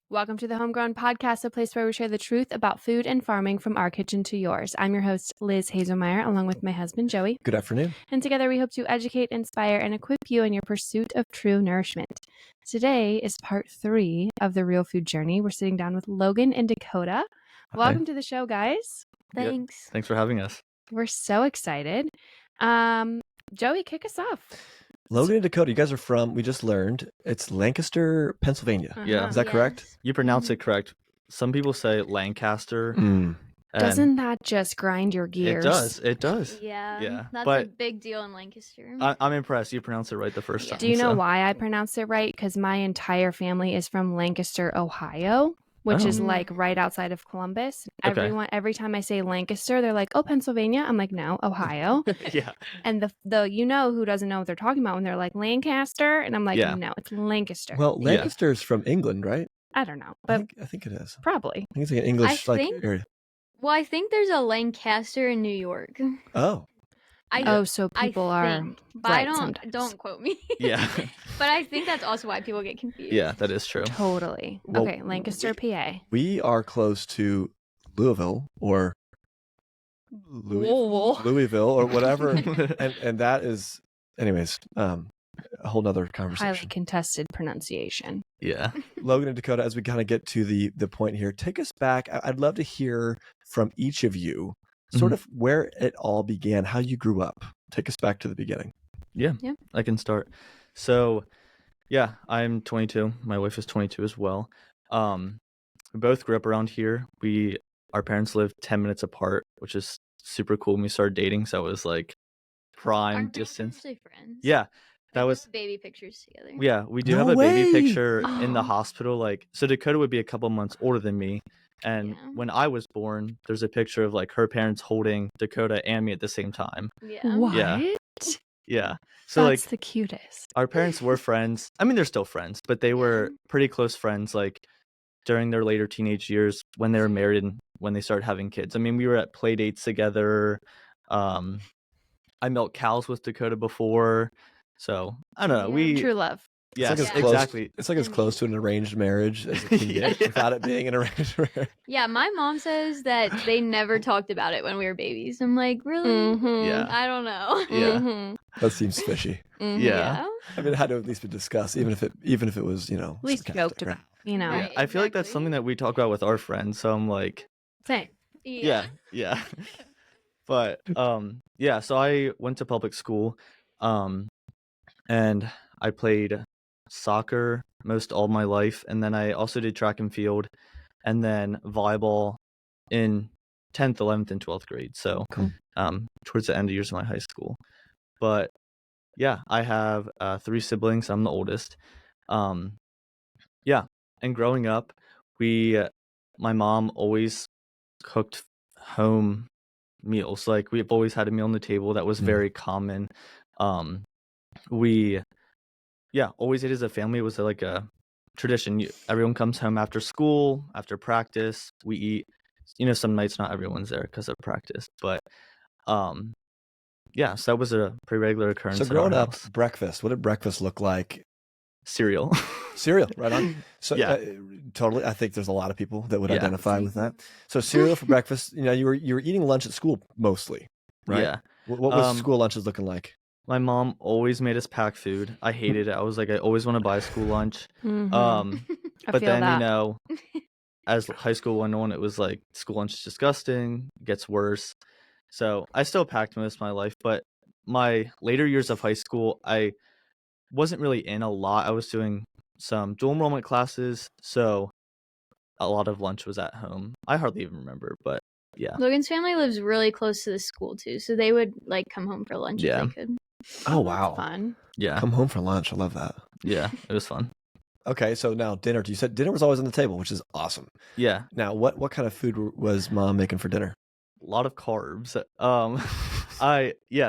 Welcome to the Homegrown podcast, a place where we share the truth about food and farming from our kitchen to yours. I'm your host, Liz Hazelmeyer, along with my husband, Joey. Good afternoon. And together we hope to educate, inspire, and equip you in your pursuit of true nourishment. Today is part 3 of the Real Food Journey. We're sitting down with Logan and Dakota. Welcome to the show, guys. Thanks. Yeah, thanks for having us. We're so excited. Joey, kick us off. Logan and Dakota, you guys are from, we just learned, it's Lancaster, Pennsylvania. Yeah. Is that correct? You pronounce it correct. Some people say Lancaster. Mm. and Doesn't that just grind your gears? It does. Yeah. That's But a big deal in Lancaster. I'm impressed. You pronounced it right the first time. Do you know so. why I pronounced it right? Because my entire family is from Lancaster, Ohio, which is like right outside of Columbus. Okay. Every time I say Lancaster, they're like, "Oh, Pennsylvania." I'm like, "No, Ohio." Yeah. And the who doesn't know what they're talking about when they're like Lancaster, and I'm like, Yeah. "No, it's Lancaster." Well, Lancaster's from England, right? I don't know, but I think it is. probably. I think it's like an English area. Well, I think there's a Lancaster in New York. Oh. So people are but right I sometimes. don't quote me. Yeah. But I think that's also why people get confused. Yeah, that is true. Totally. Well, Okay, Lancaster, PA. We are close to Louisville or Louisville or whatever. and that is, anyways, a whole nother conversation. Highly contested pronunciation. Yeah. Logan and Dakota, as we kind of get to the point here, take us back. I'd love to hear from each of you sort of where it all began, how you grew up. Take us back to the beginning. Yeah. I can start. So, yeah, I'm 22. My wife is 22 as well. We both grew up around here. Our parents lived 10 minutes apart, which is super cool when we started dating. So it was like prime distance. Actually friends. Yeah. That We was have baby pictures together. Yeah, we do No have a baby way! picture in the hospital. So Dakota would be a couple months older than me. And Yeah. when I was born, there's a picture of like her parents holding Dakota and me at the same time. Yeah. What? Yeah. So That's like the cutest. our parents were friends. I mean, they're still friends, but they were pretty close friends like during their later teenage years when they were married and when they started having kids. I mean, we were at play dates together. I milked cows with Dakota before. So I don't know. True love. Yes, It's like exactly. It's like as close to an arranged marriage as it can get without it being an arranged marriage. Yeah, my mom says that they never talked about it when we were babies. I'm like, really? Mm-hmm. Yeah. I don't know. Yeah. Mm-hmm. That seems fishy. Mm-hmm. Yeah. I mean, it had to at least be discussed, even if it was, At least joked about, you know. Yeah, I feel like that's something that we talk about with our friends. So I'm like, Same. yeah. But yeah, so I went to public school, and I played soccer most all my life, and then I also did track and field, and then volleyball in 10th, 11th, and 12th grade. So Cool. Towards the end of years of my high school. But yeah, I have 3 siblings. I'm the oldest. Yeah, and growing up, my mom always cooked home meals. Like we've always had a meal on the table that was very common. We always ate as a family. It was like a tradition. Everyone comes home after school, after practice. We eat. Some nights not everyone's there because of practice, but yeah, so that was a pretty regular occurrence. So in growing our up, house. breakfast, what did breakfast look like? Cereal. Cereal, right on. So Yeah. Totally. I think there's a lot of people that would Yeah. identify with that. So cereal for breakfast. You were eating lunch at school mostly, right? Yeah. What was school lunches looking like? My mom always made us pack food. I hated it. I was like, I always want to buy school lunch. Mhm. I But feel then that. as high school went on, it was like school lunch is disgusting. It gets worse. So I still packed most of my life, but my later years of high school, I wasn't really in a lot. I was doing some dual enrollment classes, so a lot of lunch was at home. I hardly even remember, but yeah. Logan's family lives really close to the school too, so they would like come home for lunch Yeah. if they could. Oh, wow. Fun. Yeah. Come home for lunch. I love that. Yeah. It was fun. Okay, so now dinner. You said dinner was always on the table, which is awesome. Yeah. Now, what kind of food was mom making for dinner? A lot of carbs.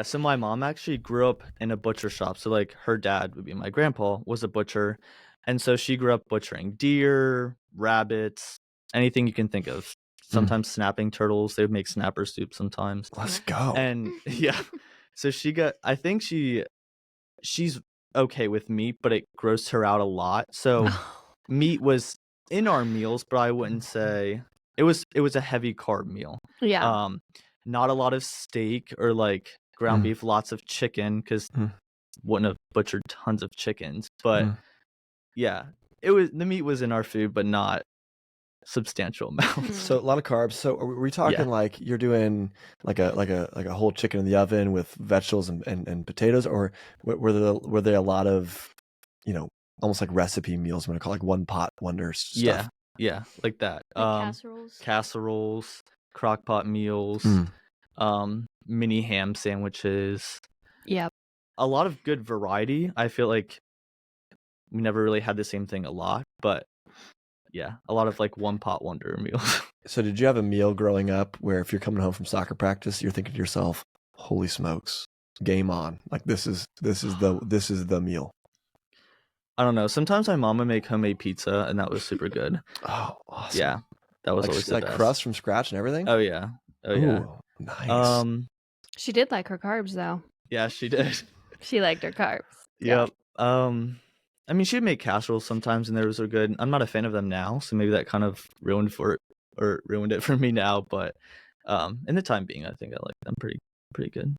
So my mom actually grew up in a butcher shop. So like her dad would be my grandpa was a butcher. And so she grew up butchering deer, rabbits, anything you can think of. Sometimes snapping turtles. They would make snapper soup sometimes. Let's go. And yeah. So I think she's okay with meat, but it grossed her out a lot. So meat was in our meals, but I wouldn't say it was a heavy carb meal. Yeah. Not a lot of steak or like ground beef, lots of chicken because wouldn't have butchered tons of chickens. But yeah, the meat was in our food, but not substantial amounts. So a lot of carbs. So are we talking like you're doing like a whole chicken in the oven with vegetables and potatoes, or were there a lot of, almost like recipe meals, I'm gonna call like one pot wonder stuff? Yeah, like that. Like Casseroles, crock pot meals, mini ham sandwiches. Yep. A lot of good variety. I feel like we never really had the same thing a lot, but yeah, a lot of like one pot wonder meals. So did you have a meal growing up where if you're coming home from soccer practice, you're thinking to yourself, "Holy smokes, game on! Like this is the meal." I don't know. Sometimes my mom would make homemade pizza, and that was super good. Oh, awesome! Yeah, that was like, always the like best. crust from scratch and everything. Oh yeah, Ooh, nice. She did like her carbs though. Yeah, she did. She liked her carbs. Yep. I mean, she'd make casseroles sometimes, and those are good. I'm not a fan of them now, so maybe that kind of ruined it for me now. But in the time being, I think I like them pretty good.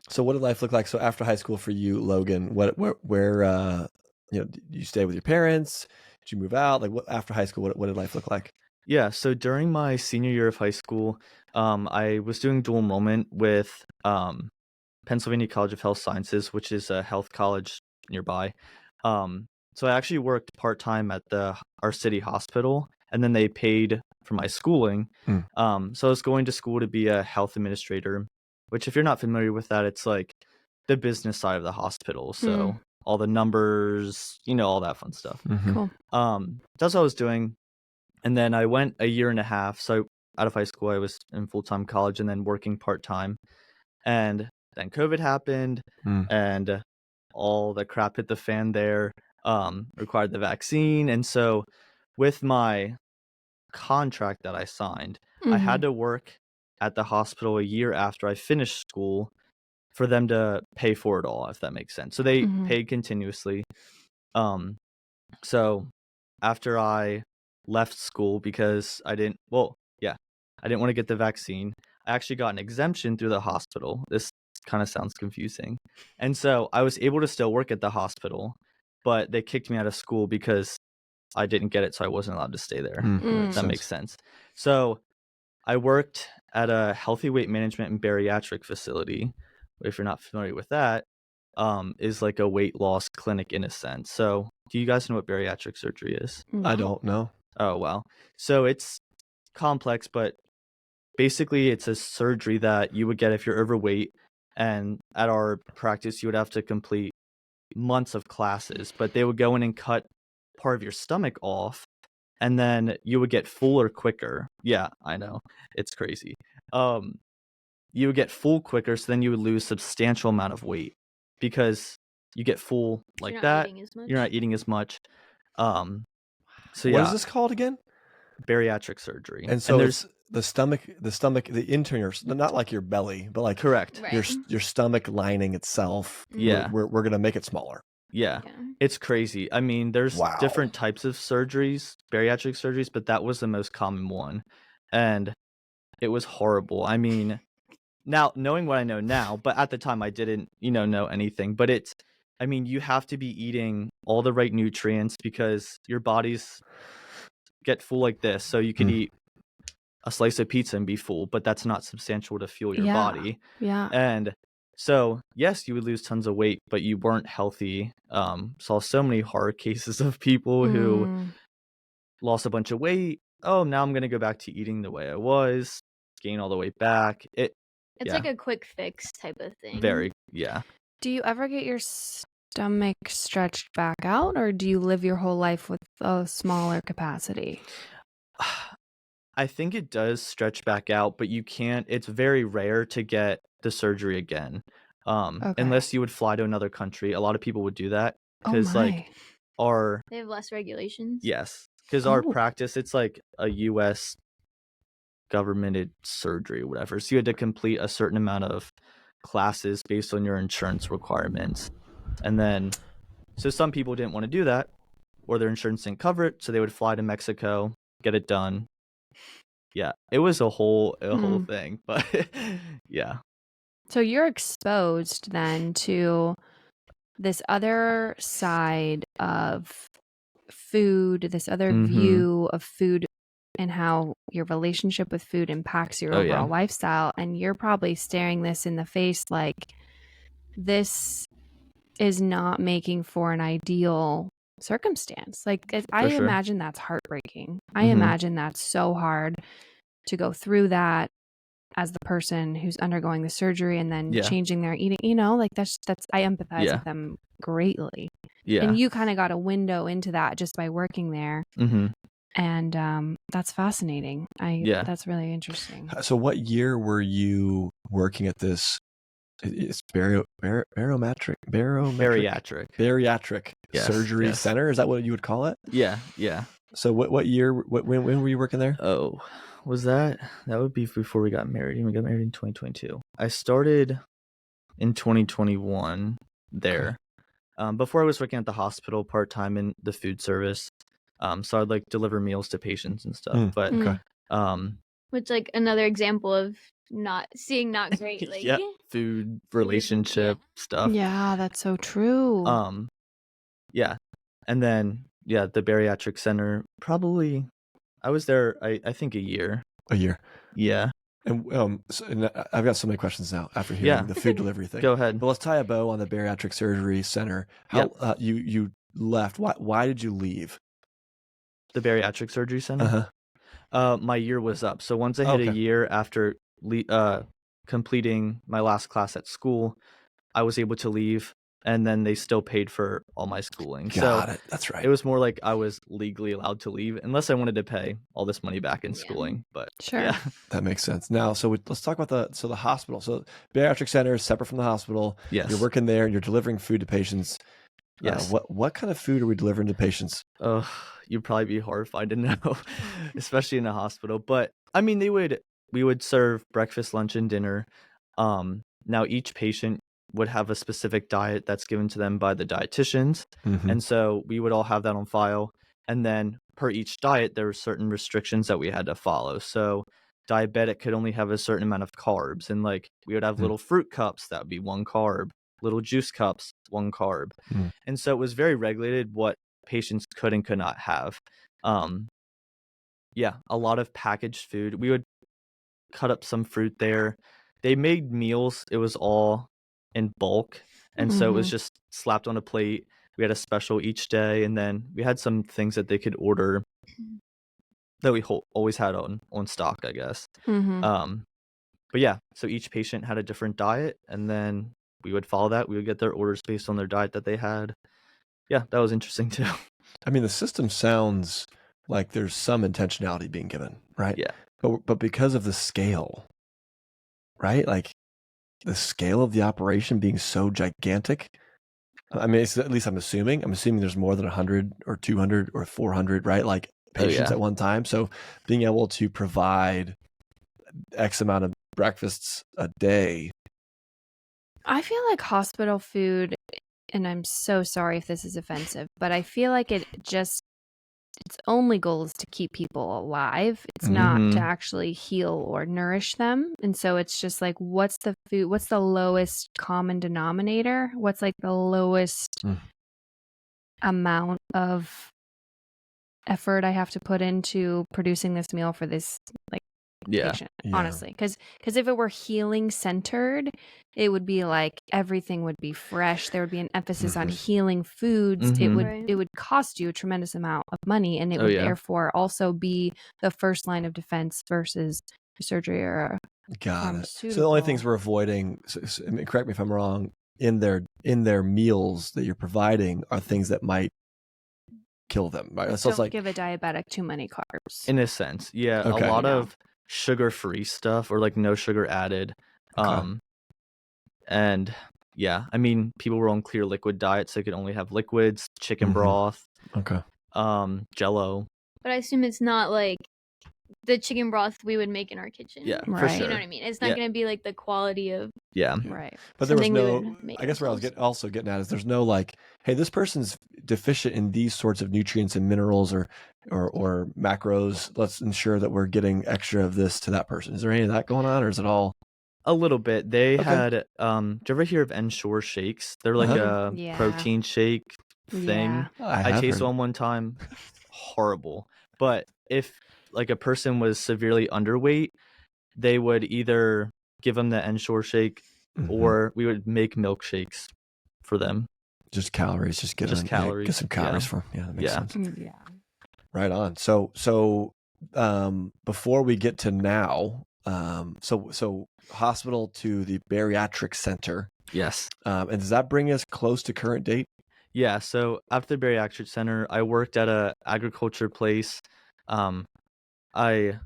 So what did life look like? So after high school for you, Logan, where did you stay with your parents? Did you move out? Like after high school, what did life look like? Yeah, so during my senior year of high school, I was doing dual enrollment with Pennsylvania College of Health Sciences, which is a health college nearby. So I actually worked part-time at our city hospital, and then they paid for my schooling. So I was going to school to be a health administrator, which if you're not familiar with that, it's like the business side of the hospital. So all the numbers, all that fun stuff. Cool. That's what I was doing. And then I went a year and a half. So out of high school, I was in full-time college and then working part-time. And then COVID happened and all the crap hit the fan there, required the vaccine. And so with my contract that I signed, I had to work at the hospital a year after I finished school for them to pay for it all, if that makes sense. So they paid continuously. So after I left school because I didn't want to get the vaccine, I actually got an exemption through the hospital. This kind of sounds confusing. And so I was able to still work at the hospital, but they kicked me out of school because I didn't get it, so I wasn't allowed to stay there. That makes sense. So I worked at a healthy weight management and bariatric facility. If you're not familiar with that, is like a weight loss clinic in a sense. So do you guys know what bariatric surgery is? I don't know. Oh, wow. So it's complex, but basically it's a surgery that you would get if you're overweight. And at our practice, you would have to complete months of classes, but they would go in and cut part of your stomach off, and then you would get fuller quicker. Yeah, I know. It's crazy. You would get full quicker, so then you would lose substantial amount of weight because you get full like that. You're not eating as much. So what is this called again? Bariatric surgery. And so there's the stomach, the interior, not like your belly, but like correct. Your stomach lining itself. Yeah, we're gonna make it smaller. Yeah. It's crazy. I mean, there's different types of surgeries, bariatric surgeries, but that was the most common one, and it was horrible. I mean, now knowing what I know now, but at the time I didn't, know anything. But you have to be eating all the right nutrients because your bodies get full like this. So you can eat a slice of pizza and be full, but that's not substantial to fuel your body. Yeah. And so, yes, you would lose tons of weight, but you weren't healthy. Saw so many horror cases of people who lost a bunch of weight. Oh, now I'm going to go back to eating the way I was, gain all the weight back. It's like a quick fix type of thing. Very, yeah. Do you ever get your stomach stretched back out, or do you live your whole life with a smaller capacity? I think it does stretch back out, but you can't. It's very rare to get the surgery again, unless you would fly to another country. A lot of people would do that because they have less regulations. Yes, because our practice, it's like a U.S. governmented surgery or whatever. So you had to complete a certain amount of classes based on your insurance requirements, and then so some people didn't want to do that. or their insurance didn't cover it, so they would fly to Mexico, get it done. Yeah, it was a whole thing, but yeah. So you're exposed then to this other side of food, this other view of food and how your relationship with food impacts your overall lifestyle. And you're probably staring this in the face like, this is not making for an ideal circumstance. Like, I imagine that's heartbreaking. I imagine that's so hard to go through that as the person who's undergoing the surgery and then changing their eating, you know, like that's I empathize with them greatly. Yeah. And you kind of got a window into that just by working there. And that's fascinating. That's really interesting. So what year were you working at this? It's bariatric surgery center. Is that what you would call it? Yeah. So what year? When were you working there? Oh, was that would be before we got married. We got married in 2022. I started in 2021 there. Before I was working at the hospital part-time in the food service. So I'd like deliver meals to patients and stuff. But which like another example of not great like food relationship stuff. Yeah, that's so true. Yeah. And then the bariatric center, probably I was there I think a year. Yeah. And I've got so many questions now after hearing the food delivery thing. Go ahead. But let's tie a bow on the bariatric surgery center. How you left? Why did you leave the bariatric surgery center? My year was up. So once I hit a year after completing my last class at school, I was able to leave, and then they still paid for all my schooling. Got it. That's right. It was more like I was legally allowed to leave unless I wanted to pay all this money back in schooling. But that makes sense. Now, so let's talk about the hospital. So bariatric center is separate from the hospital. Yes. You're working there and you're delivering food to patients. Yes. What kind of food are we delivering to patients? You'd probably be horrified to know, especially in a hospital. But I mean, we would serve breakfast, lunch, and dinner. Now each patient would have a specific diet that's given to them by the dietitians. And so we would all have that on file. And then per each diet, there were certain restrictions that we had to follow. So diabetic could only have a certain amount of carbs. And like we would have little fruit cups, that would be 1 carb, little juice cups, 1 carb. And so it was very regulated what patients could and could not have. A lot of packaged food. We would cut up some fruit there. They made meals. It was all in bulk. And so it was just slapped on a plate. We had a special each day. And then we had some things that they could order that we always had on stock, I guess. But yeah, so each patient had a different diet. And then we would follow that. We would get their orders based on their diet that they had. Yeah, that was interesting too. I mean, the system sounds like there's some intentionality being given, right? Yeah. But because of the scale, right? Like the scale of the operation being so gigantic. I mean, at least I'm assuming there's more than 100 or 200 or 400, right? Like patients at one time. So being able to provide X amount of breakfasts a day. I feel like hospital food, and I'm so sorry if this is offensive, but I feel like its only goal is to keep people alive. It's not to actually heal or nourish them. And so it's just like, what's the lowest common denominator? What's like the lowest amount of effort I have to put into producing this meal for this patient, honestly. Because if it were healing centered, it would be like everything would be fresh. There would be an emphasis on healing foods. It would cost you a tremendous amount of money, and it would therefore also be the first line of defense versus surgery or pharmaceutical. So the only things we're avoiding, I mean, correct me if I'm wrong, in their meals that you're providing are things that might kill them, right? So Don't give a diabetic too many carbs. In a sense, a lot of sugar-free stuff or like no sugar added. And I mean, people were on clear liquid diets. They could only have liquids, chicken broth, Jello. But I assume it's not like the chicken broth we would make in our kitchen. Yeah, for Right. sure. You know what I mean? It's not going to be like the quality of Right. But there was something we no, would make I guess where I was ourselves. getting at is there's no like, hey, this person's deficient in these sorts of nutrients and minerals or macros. Let's ensure that we're getting extra of this to that person. Is there any of that going on, or is it all? A little bit. They Okay. had do you ever hear of Ensure shakes? They're like a Yeah. protein shake thing. Yeah. I I tasted heard. one time. Horrible. But if like a person was severely underweight, they would either give them the Ensure shake or we would make milkshakes for them. Just calories. Just get calories. Get some calories from. Yeah, that makes sense. Yeah. Right on. So before we get to now, so hospital to the bariatric center. Yes. And does that bring us close to current date? Yeah, so after the bariatric center, I worked at a agriculture place. I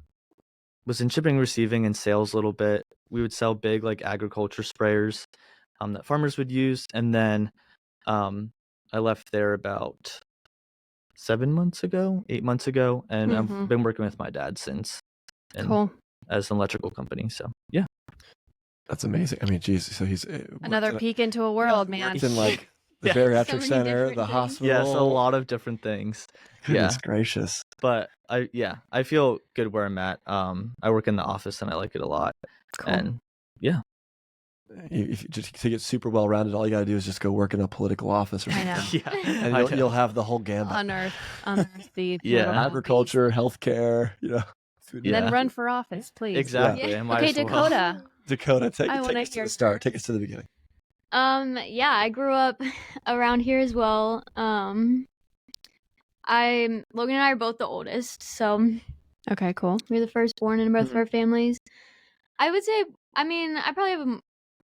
was in shipping, receiving, and sales a little bit. We would sell big like agriculture sprayers that farmers would use, and then I left there about 8 months ago, and I've been working with my dad since. And Cool. As an electrical company, so yeah. That's amazing. I mean, geez, so he's Another peek into a world, man. worked in like the Yeah. bariatric So many center, different the things. hospital. Yes, a lot of different things. Goodness gracious. But I feel good where I'm at. I work in the office and I like it a lot. Cool. And yeah. If you just to get super well rounded, all you gotta do is just go work in a political office or I something. know. Yeah. And I know. you'll have the whole gambit. Unearth the Yeah. political Agriculture, healthcare, food. beast. Then Yeah. run for office, please. Exactly. Yeah. I might Okay, as well. Dakota. Dakota, take I wanna us to hear the start. Take us to the beginning. Yeah, I grew up around here as well. Logan and I are both the oldest, so Okay, cool. we're the firstborn in both Mm-hmm. of our families. I would say, I probably have a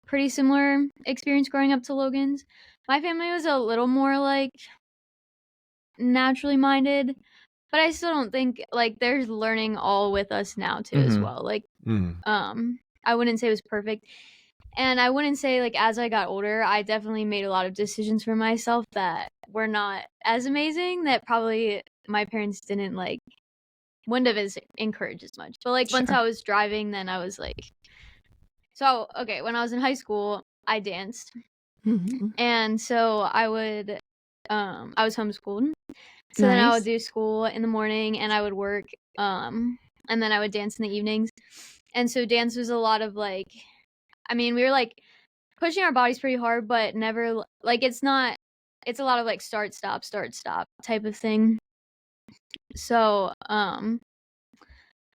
pretty similar experience growing up to Logan's. My family was a little more like naturally minded, but I still don't think like there's learning all with us now too as Mhm. well. Like Mm. I wouldn't say it was perfect. And I wouldn't say like as I got older, I definitely made a lot of decisions for myself that were not as amazing, that probably my parents wouldn't have as encouraged as much. But like once Sure. I was driving, then I was like, so okay, when I was in high school, I danced. Mhm. And so I was homeschooled. So then I Nice. would do school in the morning and I would work, and then I would dance in the evenings. And so dance was a lot of we were like pushing our bodies pretty hard, but never like it's a lot of like start, stop type of thing. So,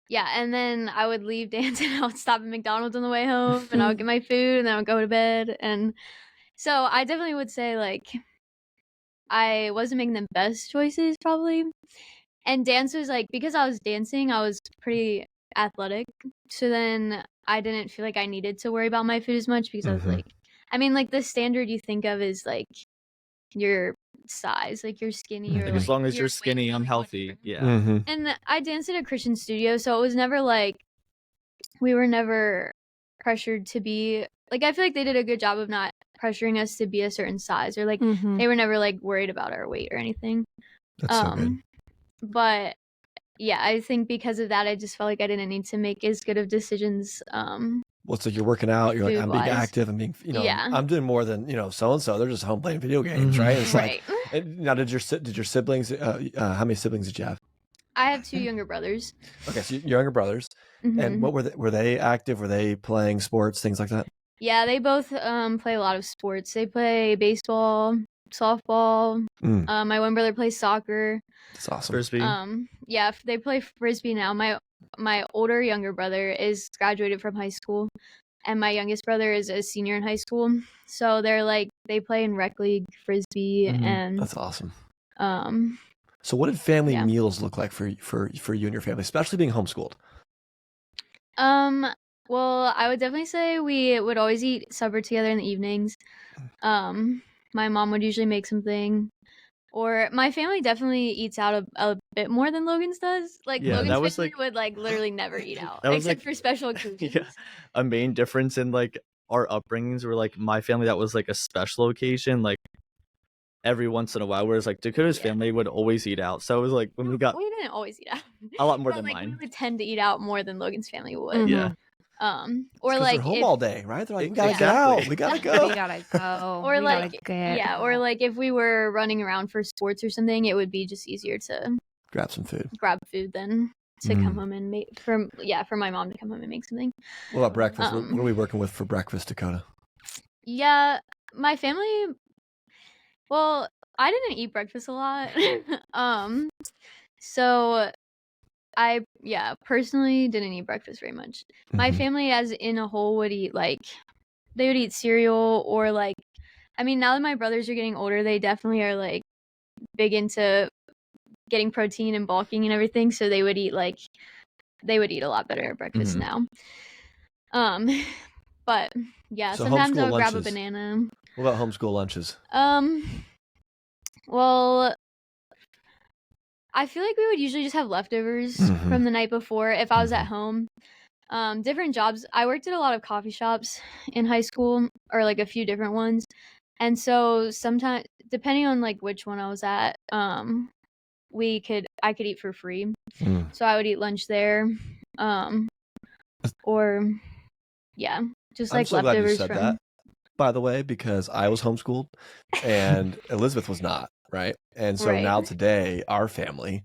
yeah, and then I would leave dance and I would stop at McDonald's on the way home and I would get my food and then I would go to bed. And so I definitely would say like I wasn't making the best choices probably. And dance was like, because I was dancing, I was pretty athletic. So then I didn't feel like I needed to worry about my food as much because I was like, like the standard you think of is like your size, like you're skinny or Like, like as long as your you're skinny, weight, I'm like, healthy. whatever. Yeah. Mm-hmm. And I danced at a Christian studio, so it was never like we were never pressured to be like, I feel like they did a good job of not pressuring us to be a certain size or like Mhm. they were never like worried about our weight or anything. That's so good. But yeah, I think because of that I just felt like I didn't need to make as good of decisions. Well, it's like you're working out. You're like, I'm being Food-wise. active. I'm being, Yeah. I'm doing more than so and so. They're just home playing video games, right? It's Right. like, now did your siblings? How many siblings did you have? I have 2 younger brothers. Okay, so your younger brothers. Mhm. And what were they active? Were they playing sports, things like that? Yeah, they both play a lot of sports. They play baseball, softball. Mm. My one brother plays soccer. That's awesome. Frisbee. Yeah, they play frisbee now. My younger brother is graduated from high school, and my youngest brother is a senior in high school. So they play in rec league frisbee, and That's awesome. um So what did family Yeah. meals look like for you and your family, especially being homeschooled? well, I would definitely say we would always eat supper together in the evenings. My mom would usually make something. Or my family definitely eats out a bit more than Logan's does. Like Yeah, Logan's that was, family like- would like literally never eat out That was, except like- for special occasions. Yeah. A main difference in like our upbringings were like my family, that was like a special occasion. Like every once in a while, whereas like Dakota's family would always eat out. So it was like when we got We didn't always eat out. a lot more But, than like, mine. we would tend to eat out more than Logan's family would. Mhm. Yeah. Or It's 'cause like they're home if, all day, right? They're like, we E- gotta get exactly. out. We gotta go. We gotta go. or we like gotta get or out. like if we were running around for sports or something, it would be just easier to Grab some food. grab food than to come home and make for my mom to come home and make something. What about breakfast? What Um, are we working with for breakfast, Dakota? Yeah, my family. Well, I didn't eat breakfast a lot. So I personally didn't eat breakfast very much. My Mhm. family as in a whole would eat like they would eat cereal or like I mean now that my brothers are getting older, they definitely are like big into getting protein and bulking and everything, so they would eat a lot better at breakfast Mhm. now. But yeah, So sometimes homeschool I'll grab a lunches. banana. What about homeschool lunches? Well, I feel like we would usually just have leftovers Mhm. from the night before if I was at Mhm. home. Different jobs. I worked at a lot of coffee shops in high school, or like a few different ones. And so sometimes, depending on like which one I was at, I could eat for free. Mm. So I would eat lunch there, or yeah, just I'm like so glad you leftovers said from. that, by the way, because I was homeschooled and Elizabeth was not, right? And so Right. now today, our family,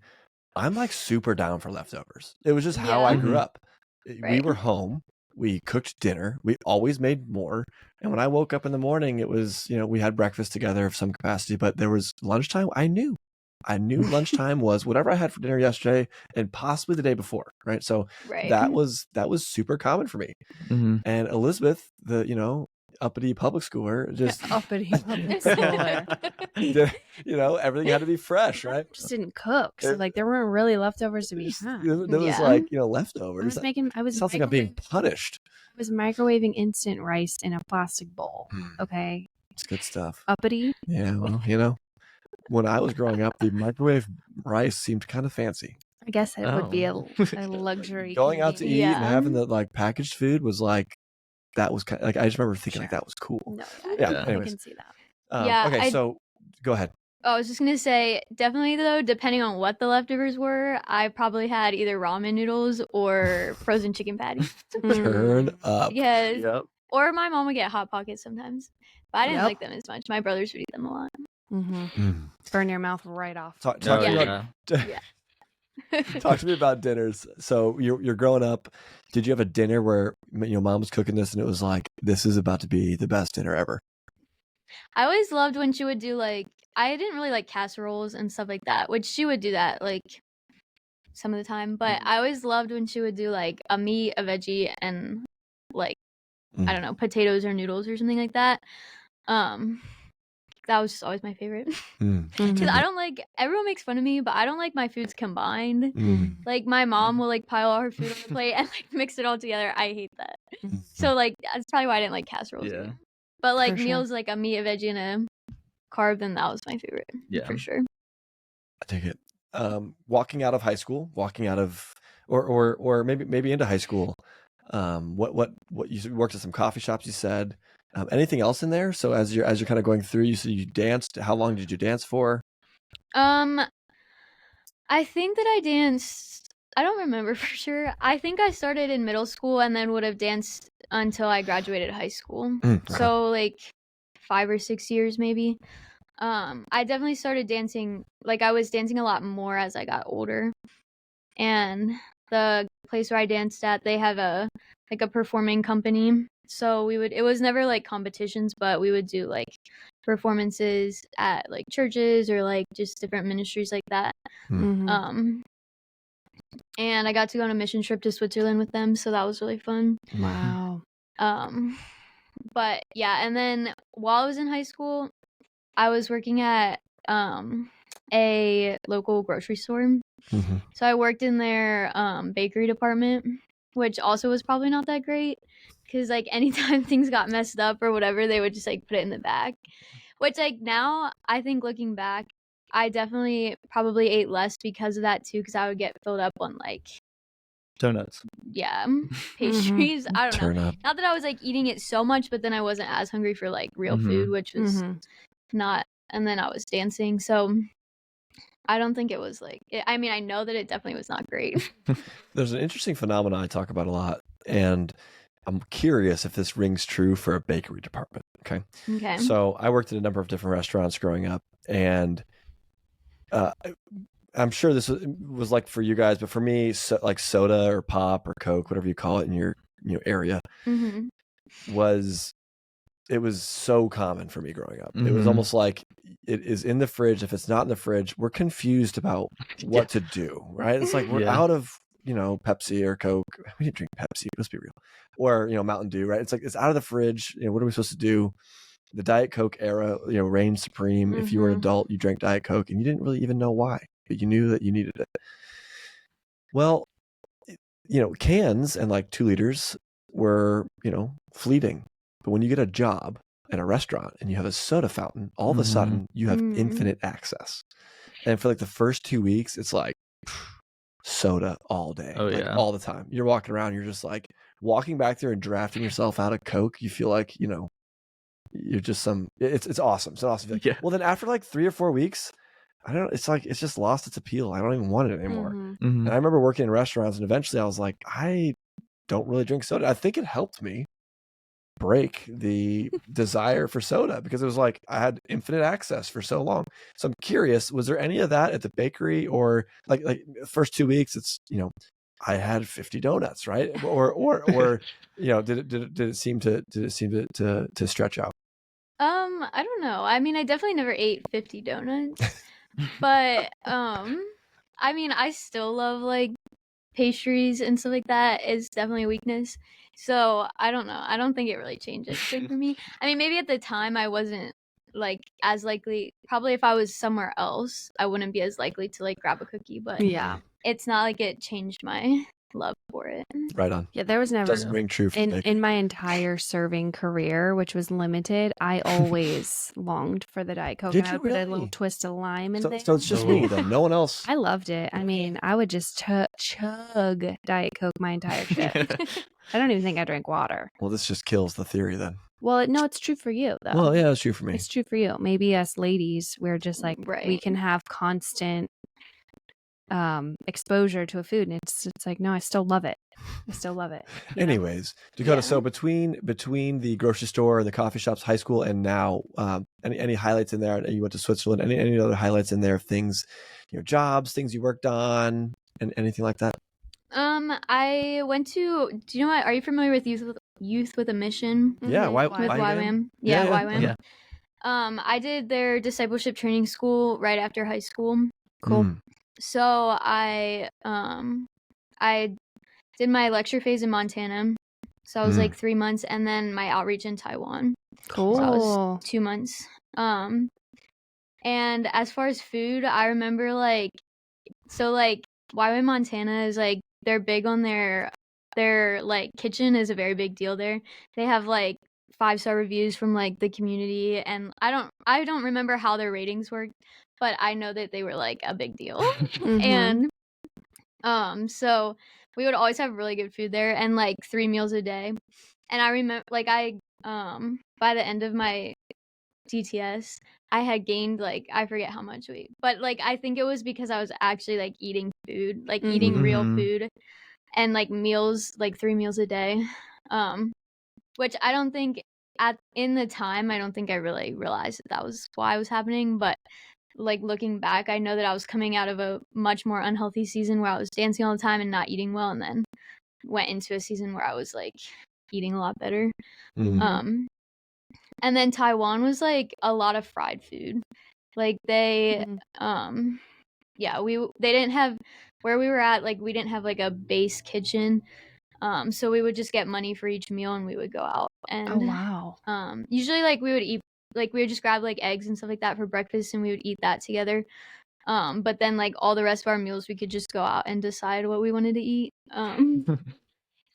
I'm like super down for leftovers. It was just how I Yeah. grew Mhm. up. We Right. were home. We cooked dinner. We always made more. And when I woke up in the morning, it was, we had breakfast together of some capacity, but there was lunchtime. I knew lunchtime was whatever I had for dinner yesterday and possibly the day before, right? So Right. that was super common for me. Mhm. And Elizabeth, the uppity public schooler, just uppity public schooler. everything had to be fresh, right? Just didn't cook, so like there weren't really leftovers to be had. There was Yeah. like I leftovers. was Sounds like I'm being punished. I was microwaving instant rice in a plastic bowl. Okay, It's good stuff. uppity. Yeah, well, when I was growing up, the microwave rice seemed kind of fancy. I guess it would be a Oh. luxury. Going out to eat and Yeah. having the like packaged food was like that was kind of, like I just remember thinking like Sure. that was cool. No, Yeah, I anyways. can see that. Yeah, Okay, so go ahead. I was just gonna say, definitely though, depending on what the leftovers were, I probably had either ramen noodles or frozen chicken patties. Turn up. Yes. Yep. Or my mom would get Hot Pockets sometimes. But I didn't Yep. like them as much. My brothers would eat them a lot. Burn your mouth right off. Talk Oh, to me yeah. talk to me about dinners. So you're growing up. Did you have a dinner where mom was cooking this and it was like, this is about to be the best dinner ever? I always loved when she would do like I didn't really like casseroles and stuff like that, which she would do that like some of the time. But I always loved when she would do like a meat, a veggie, and like I don't know, potatoes or noodles or something like that. That was just always my favorite. Because I don't like everyone makes fun of me, but I don't like my foods combined. Like my mom will like pile all her food on the plate and like mix it all together. I hate that. So like that's probably why I didn't like casseroles. Yeah. But like For sure. meals like a meat, a veggie, and a carb, then that was my favorite. Yeah. For sure. I take it. Walking out of high school, or maybe into high school. What you worked at some coffee shops, you said. Anything else in there? So as you're kind of going through, you said you danced. How long did you dance for? I think that I danced. I don't remember for sure. I think I started in middle school and then would have danced until I graduated high school. So like 5 or 6 years maybe. I definitely started dancing. Like I was dancing a lot more as I got older. And the place where I danced at, they have a performing company. So it was never like competitions, but we would do like performances at like churches or like just different ministries like that. And I got to go on a mission trip to Switzerland with them, so that was really fun. Wow. But yeah, and then while I was in high school, I was working at a local grocery store. So I worked in their bakery department, which also was probably not that great because like anytime things got messed up or whatever, they would just like put it in the back. Which like now I think looking back, I definitely probably ate less because of that too, because I would get filled up on like Donuts. pastries. I don't Turn know. up. Not that I was like eating it so much, but then I wasn't as hungry for like real food, which was not and then I was dancing. So I don't think it was like, I mean, I know that it definitely was not great. There's an interesting phenomenon I talk about a lot, and I'm curious if this rings true for a bakery department. Okay. Okay. So I worked at a number of different restaurants growing up, and I'm sure this was like for you guys, but for me, like soda or pop or Coke, whatever you call it in your area, was so common for me growing up. It was almost like it is in the fridge. If it's not in the fridge, we're confused about what to do, right? It's like we're out of, Pepsi or Coke. We didn't drink Pepsi, let's be real. Or, Mountain Dew, right? It's like it's out of the fridge. What are we supposed to do? The Diet Coke era, reigned supreme. If you were an adult, you drank Diet Coke and you didn't really even know why, but you knew that you needed it. Well, cans and like 2 liters were, fleeting. But when you get a job at a restaurant and you have a soda fountain, all of a sudden you have infinite access. And for like the first 2 weeks, it's like soda all day, all the time. You're walking around, you're just like walking back there and drafting yourself out of Coke. You feel like, you're just it's awesome. It's an awesome feeling. Well, then after like 3 or 4 weeks, I don't know, it's like it's just lost its appeal. I don't even want it anymore. And I remember working in restaurants, and eventually I was like, I don't really drink soda. I think it helped me break the desire for soda, because it was like I had infinite access for so long. So I'm curious, was there any of that at the bakery, or like first 2 weeks it's I had 50 donuts, right? Or did it seem to stretch out? I don't know. I mean, I definitely never ate 50 donuts. But I mean, I still love like pastries and stuff like that. Is definitely a weakness. So I don't know. I don't think it really changed anything for me. I mean, maybe at the time I wasn't like as likely. Probably if I was somewhere else, I wouldn't be as likely to like grab a cookie. But yeah, it's not like it changed my love for it. Right on. Yeah, there was never Doesn't ring true for in my entire serving career, which was limited. I always longed for the Diet Coke. Did and I you would put a really? little twist of lime in there. So it's just me then, no one else. I loved it. I mean, I would just chug Diet Coke my entire shift. I don't even think I drank water. Well, this just kills the theory then. Well, no, it's true for you though. Well, yeah, it's true for me. It's true for you. Maybe us ladies, we're just like we can have constant exposure to a food, and it's like, no, I still love it. Anyways, Dakota, so between the grocery store and the coffee shops, high school, and now, any highlights in there? You went to Switzerland. Any other highlights in there? Things, jobs, things you worked on, and anything like that? I went to. Do you know what? Are you familiar with Youth with a Mission? Yeah, with YWAM. Yeah, YWAM. Yeah. I did their discipleship training school right after high school. Cool. So I did my lecture phase in Montana. So I was like 3 months, and then my outreach in Taiwan. Cool. So I was 2 months. And as far as food, I remember like YWAM Montana is like, they're big on their like kitchen is a very big deal there. They have like 5-star reviews from like the community, and I don't remember how their ratings worked, but I know that they were like a big deal. And so we would always have really good food there, and like 3 meals a day. And I remember like by the end of my DTS, I had gained like, I forget how much weight, but like I think it was because I was actually like eating food, like eating real food, and like meals, like 3 meals a day, which I don't think in the time, I don't think I really realized that was why it was happening. But like looking back, I know that I was coming out of a much more unhealthy season where I was dancing all the time and not eating well, and then went into a season where I was like eating a lot better. And then Taiwan was like a lot of fried food. Like they they didn't have, where we were at, like we didn't have like a base kitchen. So we would just get money for each meal, and we would go out. And usually like we would eat, like we would just grab like eggs and stuff like that for breakfast, and we would eat that together. But then like all the rest of our meals, we could just go out and decide what we wanted to eat.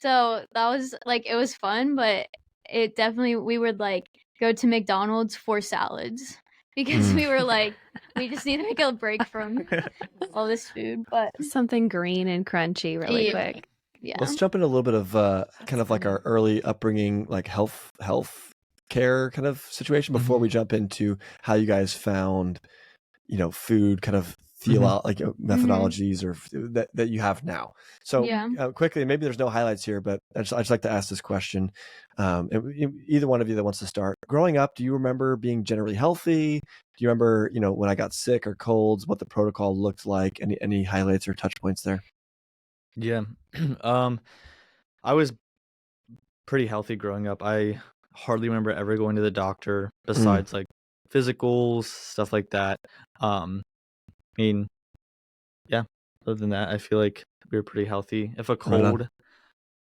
So that was like, it was fun, but it definitely, we would like go to McDonald's for salads, because we were like, we just need to make a break from all this food. But something green and crunchy really quick. Yeah. Let's jump into a little bit of kind of like our early upbringing, like health care kind of situation before we jump into how you guys found, food kind of methodologies or that you have now. So quickly, maybe there's no highlights here, but I just like to ask this question. Either one of you that wants to start. Growing up, do you remember being generally healthy? Do you remember, when I got sick or colds, what the protocol looked like? Any highlights or touch points there? Yeah. I was pretty healthy growing up. I hardly remember ever going to the doctor besides like physicals, stuff like that. I mean, yeah, other than that, I feel like we were pretty healthy. If a cold,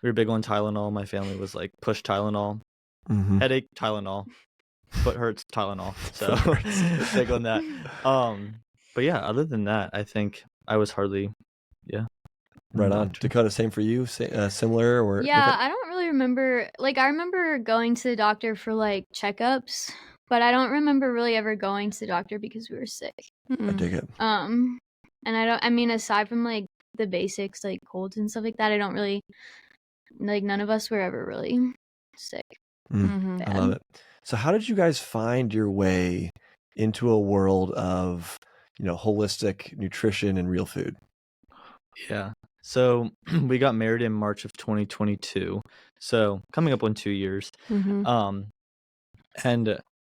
we were big on Tylenol. My family was like, push Tylenol. Headache, Tylenol. Foot hurts, Tylenol. So big on that. But yeah, other than that, I think I was hardly, Right on. Dakota, same for you? Similar or Yeah, different? I don't really remember. Like, I remember going to the doctor for like checkups, but I don't remember really ever going to the doctor because we were sick. I dig it. And I mean, aside from like the basics, like colds and stuff like that, I don't really, like, none of us were ever really sick. I love it. So how did you guys find your way into a world of, holistic nutrition and real food? Yeah. So we got married in March of 2022. So coming up on 2 years. And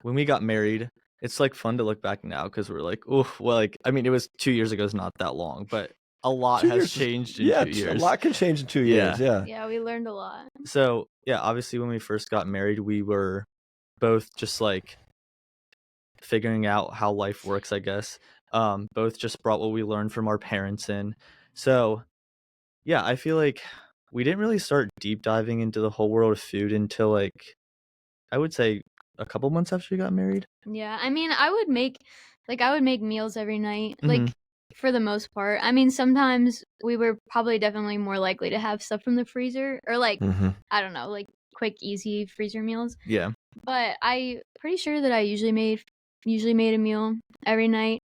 when we got married, it's like fun to look back now because we're like, oh, well, like, I mean, it was 2 years ago, is not that long, but a lot has changed in 2 years. A lot can change in 2 years. Yeah. Yeah, we learned a lot. So yeah, obviously when we first got married, we were both just like figuring out how life works, I guess. Both just brought what we learned from our parents in. So yeah, I feel like we didn't really start deep diving into the whole world of food until like, I would say a couple months after we got married. Yeah, I mean, I would make meals every night, like, for the most part. I mean, sometimes we were probably definitely more likely to have stuff from the freezer or like, I don't know, like quick, easy freezer meals. Yeah. But I pretty sure that I usually made a meal every night.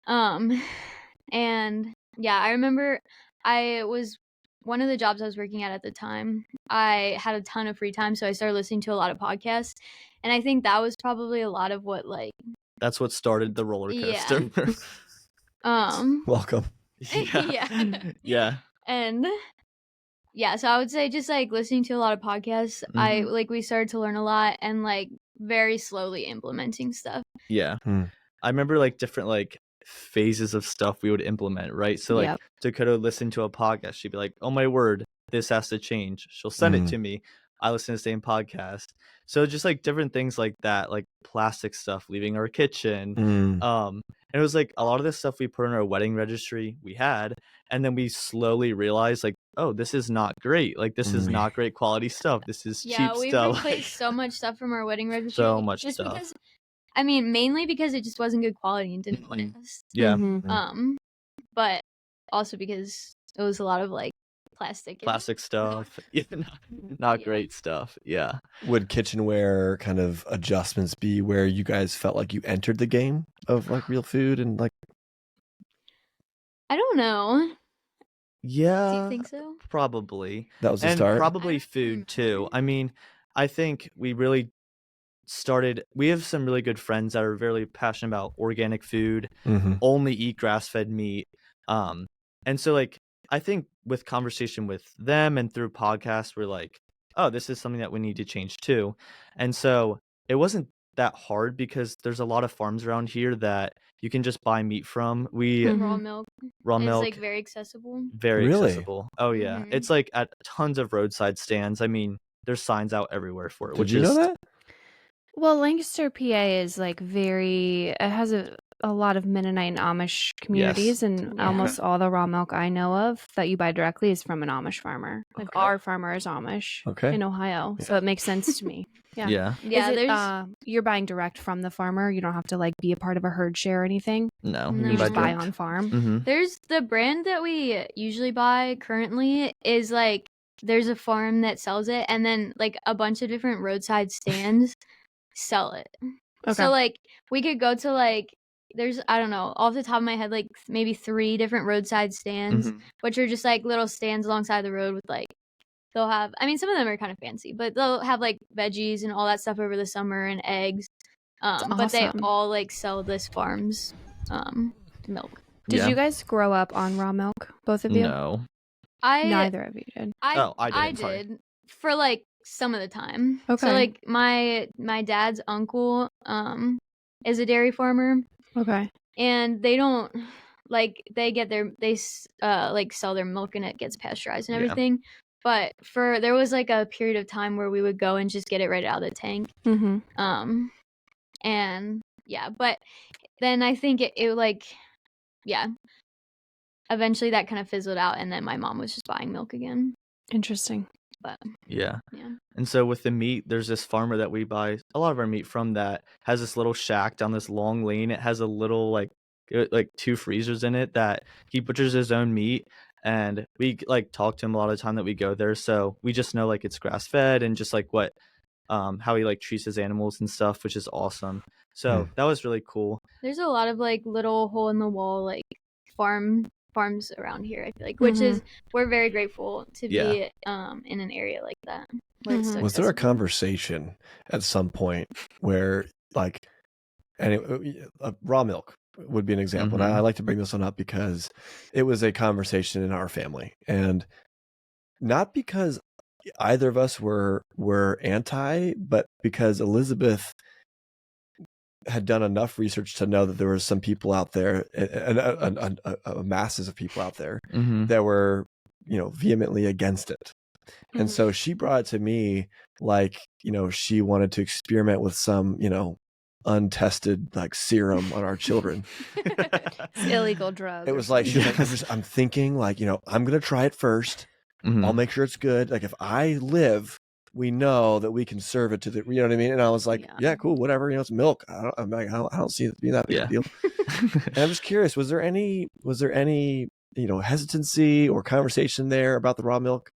And yeah, I remember I was one of the jobs I was working at the time. I had a ton of free time, so I started listening to a lot of podcasts, and I think that was probably a lot of what like. That's what started the roller coaster. Welcome. Yeah. And yeah, so I would say just like listening to a lot of podcasts, we started to learn a lot and like very slowly implementing stuff. Yeah. I remember like different like phases of stuff we would implement, right? So like Dakota would listen to a podcast, she'd be like, oh my word, this has to change. She'll send it to me. I listen to the same podcast. So just like different things like that, like plastic stuff leaving our kitchen. And it was like a lot of this stuff we put in our wedding registry we had, and then we slowly realized like, oh, this is not great. Like this is not great quality stuff. This is cheap stuff. Yeah, we replaced so much stuff from our wedding registry. So much just stuff. Because, I mean, mainly because it just wasn't good quality and didn't last. Yeah. But also because it was a lot of like plastic stuff. Not great stuff. Yeah. Would kitchenware kind of adjustments be where you guys felt like you entered the game of like real food and like? I don't know. Yeah. Do you think so? Probably. That was the start. Probably food too. I mean, I think we really we have some really good friends that are very passionate about organic food, only eat grass-fed meat. And so like I think with conversation with them and through podcasts, we're like, oh, this is something that we need to change too. And so it wasn't that hard because there's a lot of farms around here that you can just buy meat from. Raw milk. Raw milk. It's like very accessible. Very Really? accessible. Oh yeah. It's like at tons of roadside stands. I mean, there's signs out everywhere for it. Did you know that? Well, Lancaster, PA is like it has a lot of Mennonite and Amish communities, and almost all the raw milk I know of that you buy directly is from an Amish farmer. Like our farmer is Amish in Ohio, so it makes sense to me. Yeah. You're buying direct from the farmer. You don't have to like be a part of a herd share or anything. No, you just buy on farm. There's the brand that we usually buy currently is like there's a farm that sells it, and then like a bunch of different roadside stands sell it. So like we could go to like there's I don't know off the top of my head like maybe 3 different roadside stands, which are just like little stands alongside the road with like they'll have, I mean, some of them are kind of fancy, but they'll have like veggies and all that stuff over the summer and eggs. But they awesome. all like sell this farm's milk. Did Yeah. you guys grow up on raw milk, both of you? No. Neither of you did. I didn't, sorry. did for like some of the time. Okay. So like my dad's uncle is a dairy farmer, Okay. and they don't like they like sell their milk and it gets pasteurized and Yeah. everything. But there was like a period of time where we would go and just get it right out of the tank. Mm-hmm. And yeah, but then I think it like, yeah, eventually that kind of fizzled out, and then my mom was just buying milk again. Interesting. But Yeah. yeah. And so with the meat, there's this farmer that we buy a lot of our meat from that has this little shack down this long lane. It has a little like 2 freezers in it that he butchers his own meat. And we like talk to him a lot of the time that we go there. So we just know like it's grass fed and just like what how he like treats his animals and stuff, which is awesome. So that was really cool. There's a lot of like little hole in the wall like farms around here, I feel like, which is, we're very grateful to be in an area like that. Where it's so Was there a accessible. conversation at some point where like raw milk would be an example, and I like to bring this one up because it was a conversation in our family, and not because either of us were anti, but because Elizabeth had done enough research to know that there were some people out there, and masses of people out there that were, vehemently against it. And so she brought it to me like, she wanted to experiment with some, untested like serum on our children. It's illegal drug. It was like, she was like, I'm thinking like, I'm going to try it first. I'll make sure it's good. Like if I live, we know that we can serve it to the, you know what I mean? And I was like, yeah cool, whatever, it's milk. I don't see it being that big a deal. And I'm just curious, was there any, hesitancy or conversation there about the raw milk?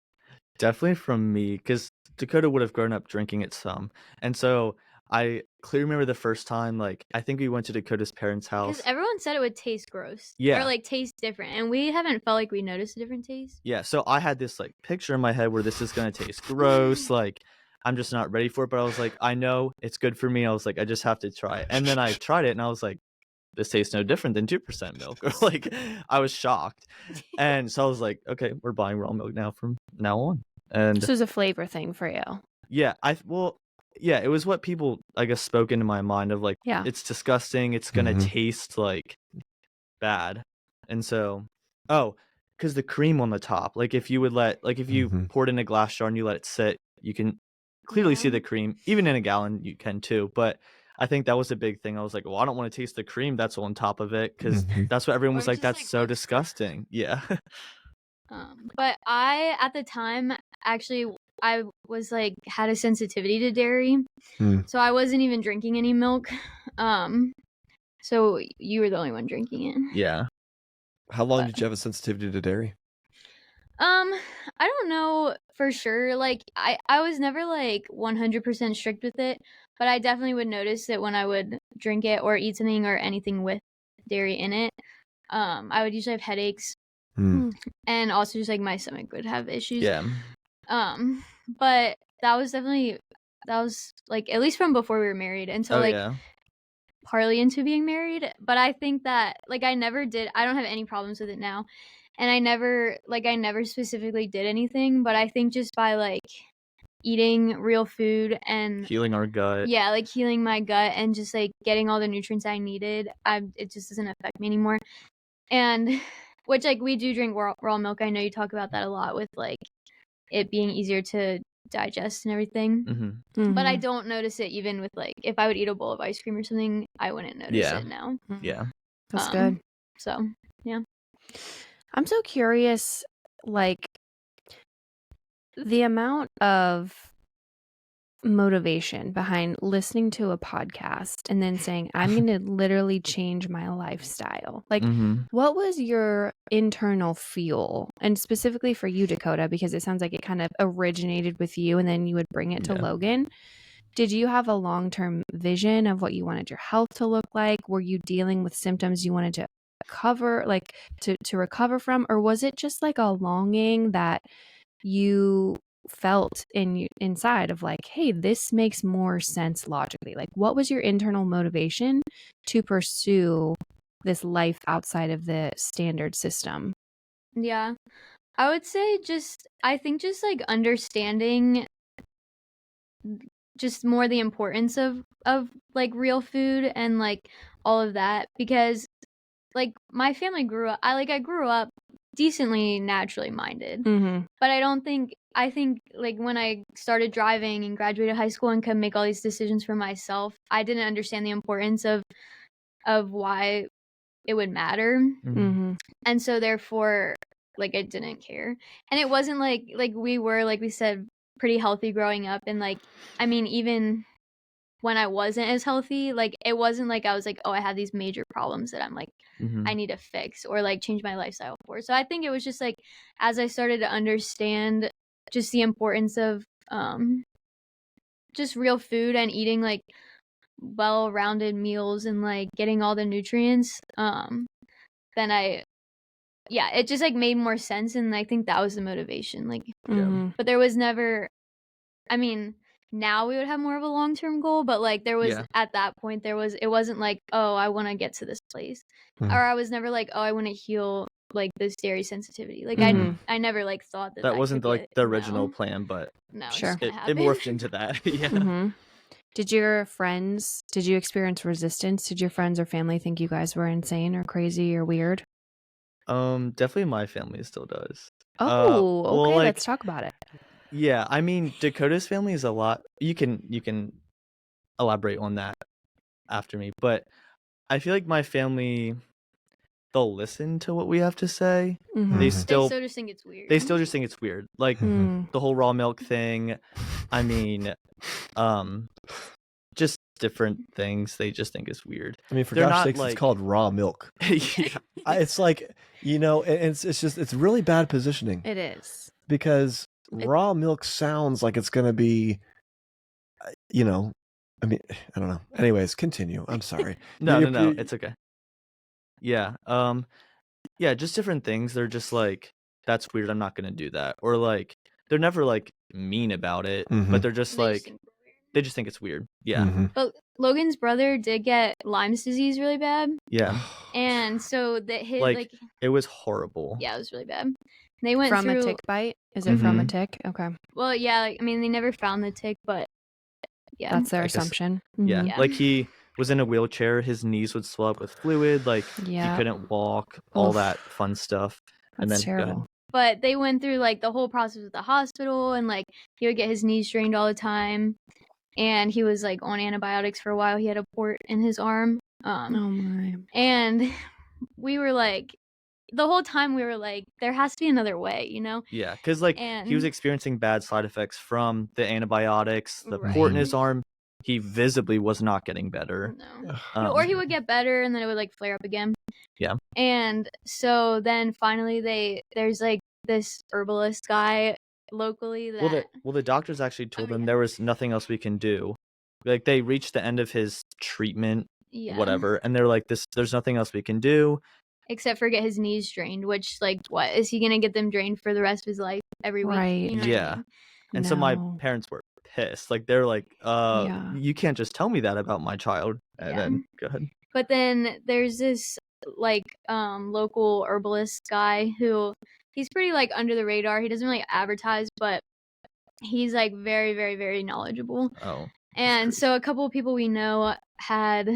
Definitely from me, because Dakota would have grown up drinking it some. And so I clearly remember the first time, like, I think we went to Dakota's parents' house. Because everyone said it would taste gross. Yeah. Or like taste different. And we haven't felt like we noticed a different taste. Yeah. So I had this like picture in my head where this is going to taste gross. Like, I'm just not ready for it. But I was like, I know it's good for me. I was like, I just have to try it. And then I tried it and I was like, this tastes no different than 2% milk. Like, I was shocked. And so I was like, okay, we're buying raw milk now from now on. And this was a flavor thing for you. Yeah. It was what people, I guess, spoke into my mind of like, it's disgusting. It's going to taste like bad. And so, because the cream on the top, like if you pour it in a glass jar and you let it sit, you can clearly see the cream. Even in a gallon, you can too. But I think that was a big thing. I was like, well, I don't want to taste the cream that's on top of it because that's what everyone was like, that's so disgusting. Yeah. But at the time, actually, I was like, had a sensitivity to dairy. So I wasn't even drinking any milk. So you were the only one drinking it. Yeah. How long did you have a sensitivity to dairy? I don't know for sure. Like I was never like 100% strict with it, but I definitely would notice that when I would drink it or eat something or anything with dairy in it, I would usually have headaches. And also just like my stomach would have issues. Yeah. But that was like at least from before we were married until partly into being married. But I think that like I don't have any problems with it now. And I never specifically did anything, but I think just by like eating real food and healing our gut. Yeah, like healing my gut and just like getting all the nutrients I needed, it just doesn't affect me anymore. And which like we do drink raw milk. I know you talk about that a lot with like it being easier to digest and everything. But I don't notice it even with like if I would eat a bowl of ice cream or something, I wouldn't notice it now. Yeah. That's good. So yeah. I'm so curious, like the amount of motivation behind listening to a podcast and then saying, I'm going to literally change my lifestyle. Like, what was your internal fuel? And specifically for you, Dakota, because it sounds like it kind of originated with you and then you would bring it to Logan. Did you have a long-term vision of what you wanted your health to look like? Were you dealing with symptoms you wanted to cover, like to recover from? Or was it just like a longing that you felt inside of like, hey, this makes more sense logically? Like, what was your internal motivation to pursue this life outside of the standard system? Yeah. I would say I think just like understanding just more the importance of like real food and like all of that, because like my family I grew up decently naturally minded. Mm-hmm. But I think like when I started driving and graduated high school and could make all these decisions for myself, I didn't understand the importance of why it would matter. Mm-hmm. And so therefore like I didn't care. And it wasn't like we were, like we said, pretty healthy growing up, and like I mean even when I wasn't as healthy, like it wasn't like I was like, oh, I have these major problems that I'm like I need to fix or like change my lifestyle for. So I think it was just like as I started to understand just the importance of just real food and eating like well-rounded meals and like getting all the nutrients, then it just like made more sense, and I think that was the motivation. Like but there was never, I mean, now we would have more of a long-term goal, but like there was at that point it wasn't like, oh, I want to get to this place. Or I was never like, oh, I want to heal like this dairy sensitivity. Like I never like thought that wasn't could like get, the original plan, but no, Sure. it morphed into that. Yeah. Did you experience resistance? Did your friends or family think you guys were insane or crazy or weird? Definitely my family still does. Oh, well, okay, like, let's talk about it. Yeah, I mean Dakota's family is a lot. You can elaborate on that after me, but I feel like my family, they'll listen to what we have to say. Mhm. They they still still just think it's weird. they still just think it's weird. Like Mm. the whole raw milk thing. I mean, just different things they just think is weird. I mean, for They're gosh not sakes, like- it's called raw milk. Yeah. It's like, it's really bad positioning It is. because raw milk sounds like it's going to be, I mean, I don't know. Anyways, continue. I'm sorry. No, You- it's okay. Yeah. Yeah, just different things. They're just like, that's weird, I'm not gonna do that. Or like they're never like mean about it, but they're just like they just think it's weird. Yeah. Mhm. But Logan's brother did get Lyme's disease really bad, Yeah. and so that his Like, it was horrible. yeah, it was really bad. They went From through a tick bite? Is it from a Mhm. tick? Okay. Well, yeah, like I mean, they never found the tick, but yeah, That's their I guess- assumption. Yeah. Mhm. Yeah. Like he was in a wheelchair, his knees would swell up with fluid, like Yeah. he couldn't walk, all Oof. that fun stuff. And That's then go ahead. terrible. but they went through like the whole process at the hospital, and like he would get his knees drained all the time, and he was like on antibiotics for a while. He had a port in his arm, Oh my. and we were like, the whole time we were like, there has to be another way, Yeah, because like he was And- experiencing bad side effects from the antibiotics, the Right. port in his arm. He visibly was not getting better. No. Um, Or he would get better and then it would like flare up again. Yeah. And so then finally there's like this herbalist guy locally that well, the doctors actually told Oh, him yeah. there was nothing else we can do. Like they reached the end of his treatment, yeah, whatever, and they're like, there's nothing else we can do. except for get his knees drained, which like what is he gonna get them drained for the rest of his life every week? Right. You know what I Yeah. mean? And so my No. parents were pissed. Like they're like, Yeah. you can't just tell me that about my child. And Yeah. then go ahead. But then there's this like local herbalist guy who he's pretty like under the radar. He doesn't really advertise, but he's like very, very, very knowledgeable. Oh. And so a couple of people we know had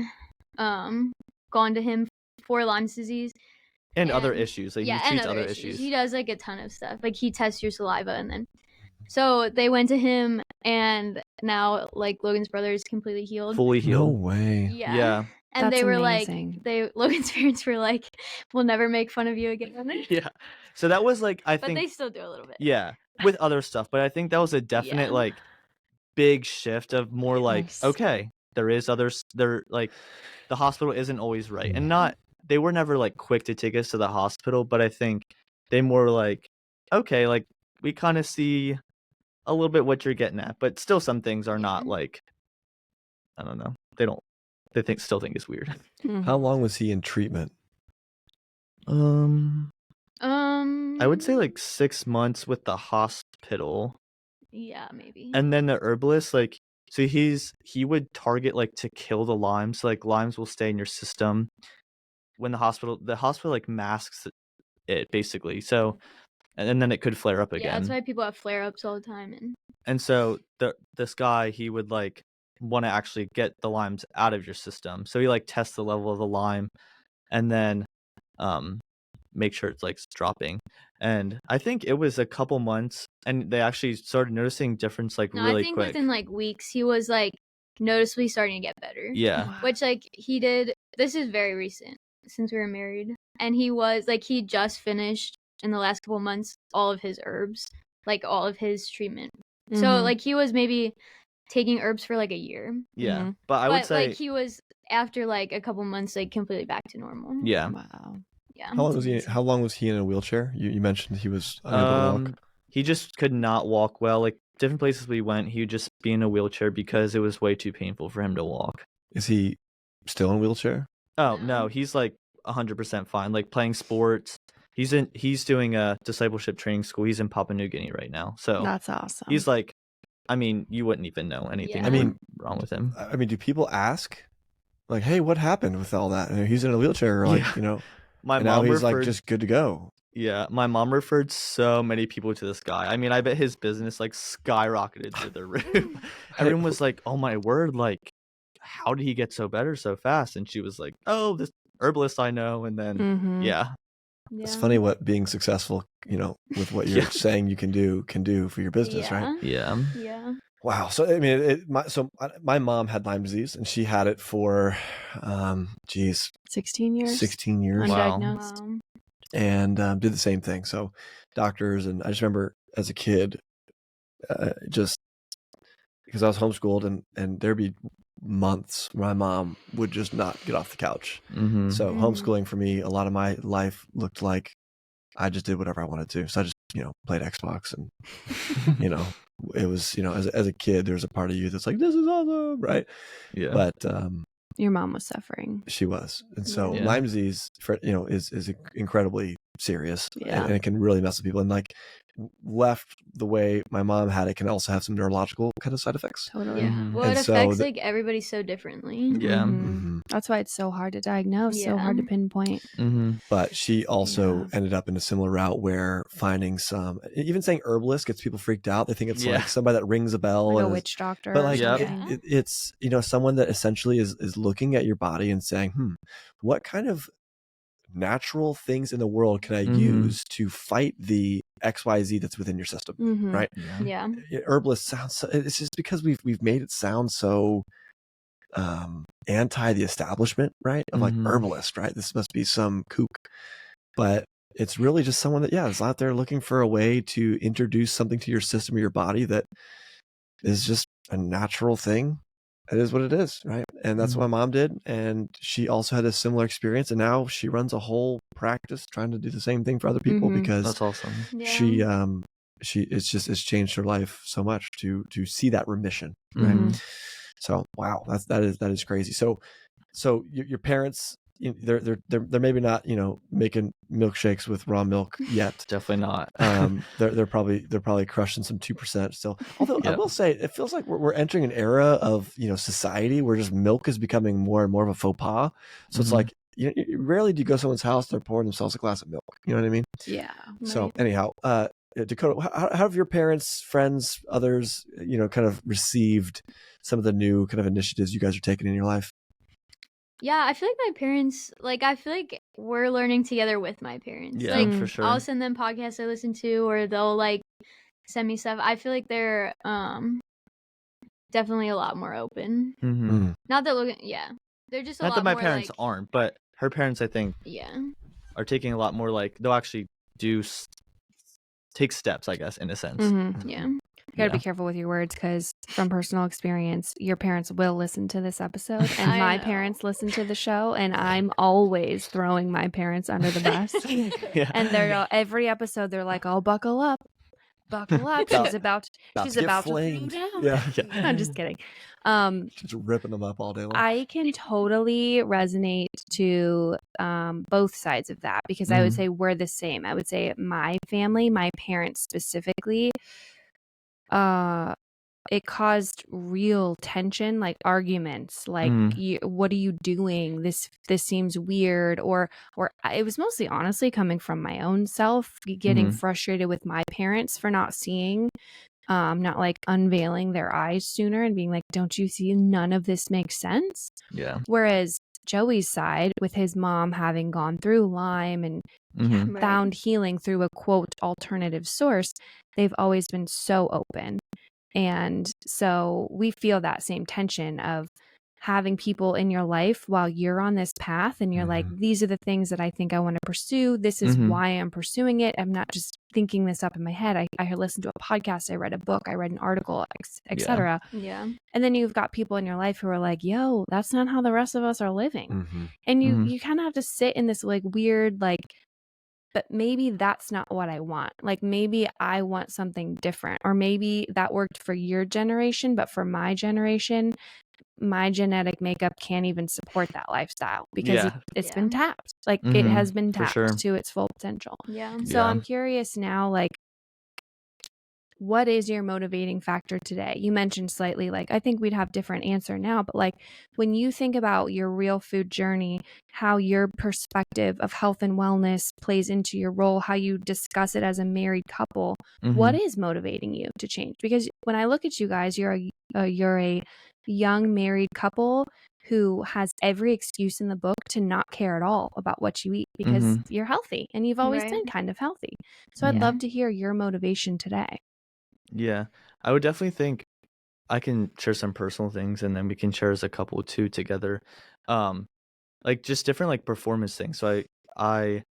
gone to him for Lyme's disease. And other And- issues. Like yeah, he and treats other issues. He does like a ton of stuff. Like he tests your saliva and then. So they went to him, and now like Logan's brother is completely healed. Fully No healed. way. Yeah. Yeah. And That's they were amazing. like, Logan's parents were like, "We'll never make fun of you again." Yeah. So that was like, I But think, they still do a little bit. yeah, with other stuff. But I think that was a definite Yeah. like big shift of more like, Yes. okay, there is others. There like the hospital isn't always right, and not they were never like quick to take us to the hospital. But I think they more like, okay, like we kind of see a little bit what you're getting at, but still some things are not Yeah. like, I don't know. They still think it's weird. Mhm. How long was he in treatment? I would say like 6 months with the hospital. Yeah, maybe. And then the herbalist, like, so he would target like to kill the limes. So, like limes will stay in your system when the hospital like masks it basically. So and then it could flare up Yeah, that's again. why people have flare-ups all the time. And so this guy, he would like want to actually get the limes out of your system. So he like tests the level of the lime and then make sure it's like dropping. And I think it was a couple months and they actually started noticing difference like No, really I think quick. within like weeks he was like noticeably starting to get better. Yeah. Wow. Which like he did, this is very recent since we were married, and he was like, he just finished in the last couple months all of his herbs, like all of his treatment. So Mhm. like he was maybe taking herbs for like a year, Yeah. Mhm. But I would say like he was after like a couple months like completely back to normal. yeah. Wow. Yeah. How long That's was he? amazing. How long was he in a wheelchair? You mentioned he was unable to walk. He just could not walk well. Like different places we went, he would just be in a wheelchair because it was way too painful for him to walk. Is he still in a wheelchair? Oh No. no, he's like 100% fine. Like playing sports. He's doing a discipleship training school. He's in Papua New Guinea right now. So That's awesome. he's like, I mean, you wouldn't even know anything Yeah. I mean, wrong with him. I mean, do people ask, like, "Hey, what happened with all that?" And he's in a wheelchair, or like, Yeah. you know, My and now mom he's like referred just good to go. Yeah, my mom referred so many people to this guy. I mean, I bet his business like skyrocketed through the roof. Everyone was like, "Oh my word, like how did he get so better so fast?" And she was like, "Oh, this herbalist I know." And then Mhm. yeah. It's funny what being successful, with what you're Yeah. saying you can do for your business, right? Yeah. Yeah. Wow. So I mean, my mom had Lyme disease, and she had it for, 16 years. 16 years, Wow. Undiagnosed. Wow. and did the same thing. So doctors, and I just remember as a kid, just because I was homeschooled, and there'd be months my mom would just not get off the couch. Mm-hmm. So Mhm. homeschooling for me, a lot of my life looked like I just did whatever I wanted to. So I just, played Xbox, and, it was, as a kid, there's a part of you that's like, this is awesome, right? Yeah. But Your mom was suffering. she was. And so Yeah. Lyme disease, is incredibly serious, Yeah. and it can really mess with people. And like, left the way my mom had it, can also have some neurological kind of side effects. Totally. Yeah. Mhm. Well, it And so affects like everybody so differently. Yeah. Mhm. That's why it's so hard to diagnose, so hard to Yeah. pinpoint. Mm-hmm. But she also Yeah. ended up in a similar route where finding even saying herbalist gets people freaked out. They think it's Yeah. like somebody that rings a bell, Like a and witch doctor. but or like Yep. something. it's someone that essentially is looking at your body and saying, what kind of natural things in the world can I Mhm. use to fight the XYZ that's within your system, Mhm. right? Yeah. Yeah. Herbalist sounds it's just because we've made it sound so anti the establishment, right? Of like Mhm. herbalist, right? This must be some kook. But it's really just someone that is out there looking for a way to introduce something to your system or your body that is just a natural thing. It is what it is, right? And that's Mhm. what my mom did, and she also had a similar experience, and now she runs a whole practice trying to do the same thing for other people, Mhm. because That's awesome. Yeah. it's changed her life so much to see that remission, right? Mhm. So wow, that is crazy. So your parents, they're maybe not making milkshakes with raw milk yet. Definitely not. They're probably crushing some 2% still. Although I Yep. will say, it feels like we're entering an era of society where just milk is becoming more and more of a faux pas. So it's Mhm. like rarely do you go to someone's house, they're pouring themselves a glass of milk. You know what I mean? Yeah. So Right. anyhow, Dakota, how have your parents, friends, others, kind of received some of the new kind of initiatives you guys are taking in your life? Yeah, I feel like my parents, I feel like we're learning together with my parents. Yeah, Like, for sure. I'll send them podcasts I listen to, or they'll send me stuff. I feel like they're definitely a lot more open. Mm-hmm. Not that Logan, yeah, they're just a Not lot that my more parents aren't, but her parents, I think, yeah, are taking a lot more they'll actually take steps, I guess, in a sense. Mhm. yeah. You gotta be Yeah. careful with your words, because from personal experience, your parents will listen to this episode, and I my know. parents listen to the show, and I'm always throwing my parents under the bus. Yeah. And they're every episode they're like, "Oh, buckle up, buckle up. About- She's about to she's get about to throw flamed." down." Yeah. I'm just kidding. Just ripping them up all day long. I can totally resonate to both sides of that, because I would Mhm. say we're the same. I would say my family, my parents specifically, it caused real tension, like arguments, like what are you doing? This seems weird, or it was mostly honestly coming from my own self, getting frustrated with my parents for not seeing, not like unveiling their eyes sooner and being like, don't you see, none of this makes sense. Yeah. Whereas Joey's side, with his mom having gone through Lyme and found healing through a quote alternative source, they've always been so open. And so we feel that same tension of having people in your life while you're on this path and you're like, these are the things that I think I want to pursue. This is why I'm pursuing it. I'm not just thinking this up in my head. I listened to a podcast, I read a book, I read an article, etc. Yeah. And then you've got people in your life who are like, yo, that's not how the rest of us are living. And you kind of have to sit in this like weird, like, but maybe that's not what I want. Like maybe I want something different, or maybe that worked for your generation, but for my generation, my genetic makeup can't even support that lifestyle because it's been tapped. Like it has been tapped to its full potential. Yeah. So I'm curious now, like, what is your motivating factor today? You mentioned slightly, like, I think we'd have different answer now, but like when you think about your real food journey, how your perspective of health and wellness plays into your role, how you discuss it as a married couple, what is motivating you to change? Because when I look at you guys, you're a young married couple who has every excuse in the book to not care at all about what you eat because you're healthy and you've always been kind of healthy. So I'd love to hear your motivation today. Yeah, I would definitely think I can share some personal things, and then we can share as a couple too together. Like just different like performance things. So I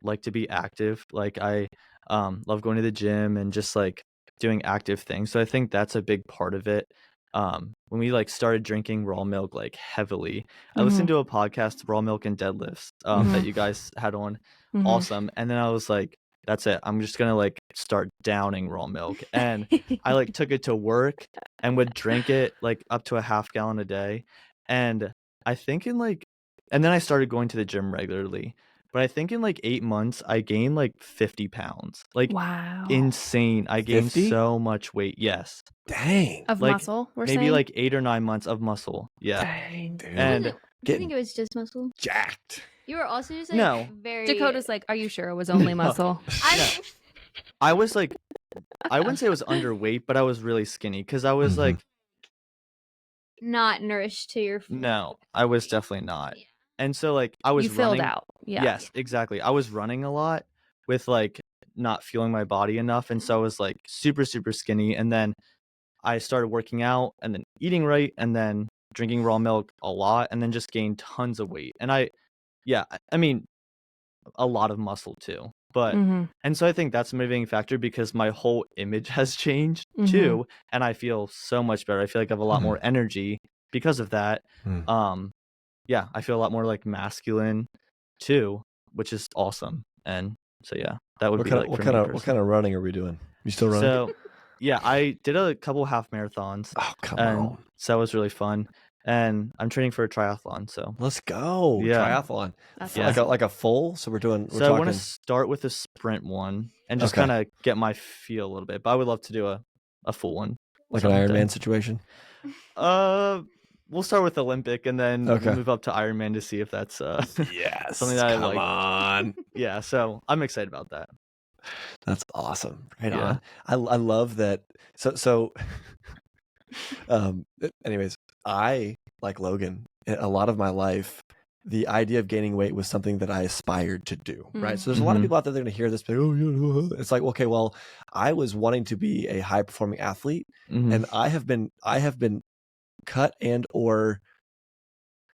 like to be active. Like I love going to the gym and just like doing active things. So I think that's a big part of it. When we like started drinking raw milk like heavily, I listened to a podcast, Raw Milk and Deadlifts, that you guys had on. Awesome. And then I was like, that's it. I'm just gonna like start downing raw milk. And I like took it to work and would drink it like up to a half gallon a day. And I think and then I started going to the gym regularly. But I think in like 8 months, I gained like 50 pounds. Like, wow. Insane. I gained 50? so much weight. Yes. Dang. Of Like, muscle, we're maybe saying? like 8 or 9 months of muscle. Yeah. Dang, dude. And Do you think it was just muscle? jacked. You were also just like No. very. Dakota's like, are you sure it was only muscle? I was like, I wouldn't say I was underweight, but I was really skinny because I was like, not nourished to your. no, I was definitely not. And so like I was You filled running out. Yeah. Yes, exactly. I was running a lot with like not feeling my body enough, and so I was like super skinny. And then I started working out and then eating right and then drinking raw milk a lot and then just gained tons of weight. And I mean a lot of muscle too. But and so I think that's a motivating factor because my whole image has changed too, and I feel so much better. I feel like I have a lot more energy because of that. Yeah, I feel a lot more like masculine too, which is awesome. And so yeah, that would be like what kind of running are we doing? You still running? So yeah, I did a couple half marathons. Oh, come on. So that was really fun. And I'm training for a triathlon, so let's go. Yeah. Triathlon. That's Like awesome. a full. So we're I want to start with a sprint one and just kind of get my feel a little bit. But I would love to do a full one. Like an Ironman situation? We'll start with Olympic and then we'll move up to Ironman to see if that's yes, something that I like. Come on. Yeah, so I'm excited about that. That's awesome. Right Yeah. on. I love that. So anyways, I, like Logan, a lot of my life, the idea of gaining weight was something that I aspired to do, right? So there's a lot of people out there that are going to hear this, but it's like, okay, well, I was wanting to be a high performing athlete, and I have been cut and or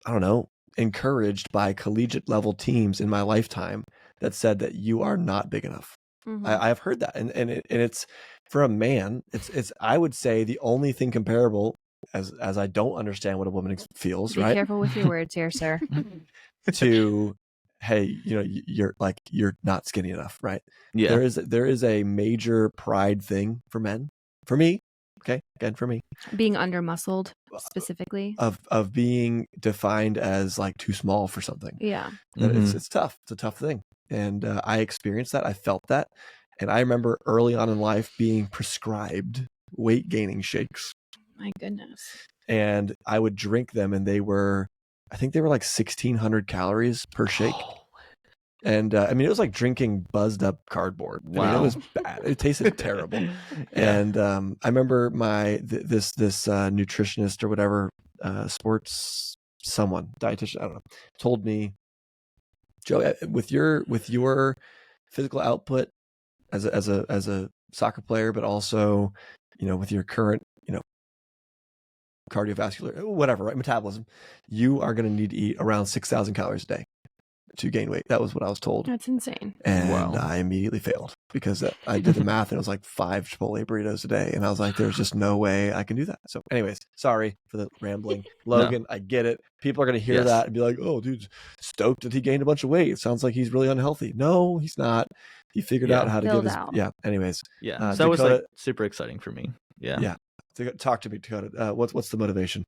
I don't know, encouraged by collegiate level teams in my lifetime that said that you are not big enough. I have heard that, and it's for a man. It's I would say the only thing comparable, as I don't understand what a woman feels. Be right? careful with your words here, sir. To hey, you're not skinny enough, right? Yeah. There is a major pride thing for men. For me, okay, again for me, being under muscled specifically of being defined as like too small for something. Yeah. It's tough. It's a tough thing. And I experienced that. I felt that. And I remember early on in life being prescribed weight gaining shakes. My goodness. And I would drink them, and I think they were like 1,600 calories per shake. And I mean, it was like drinking buzzed up cardboard. I mean, it was bad. It tasted terrible. And I remember this nutritionist or whatever, dietitian, I don't know, told me, Joe, with your physical output as a soccer player, but also, with your current, cardiovascular, whatever, right, metabolism, you are going to need to eat around 6,000 calories a day to gain weight. That was what I was told. That's insane. And I immediately failed because I did the math, and it was like 5 Chipotle burritos a day. And I was like, there's just no way I can do that. So anyways, sorry for the rambling. Logan, I get it. People are going to hear that and be like, oh, dude's stoked that he gained a bunch of weight. It sounds like he's really unhealthy. No, he's not. He figured out how to get his, anyways. Yeah. So that was like super exciting for me. Yeah. Yeah. Talk to me, Dakota. What's the motivation?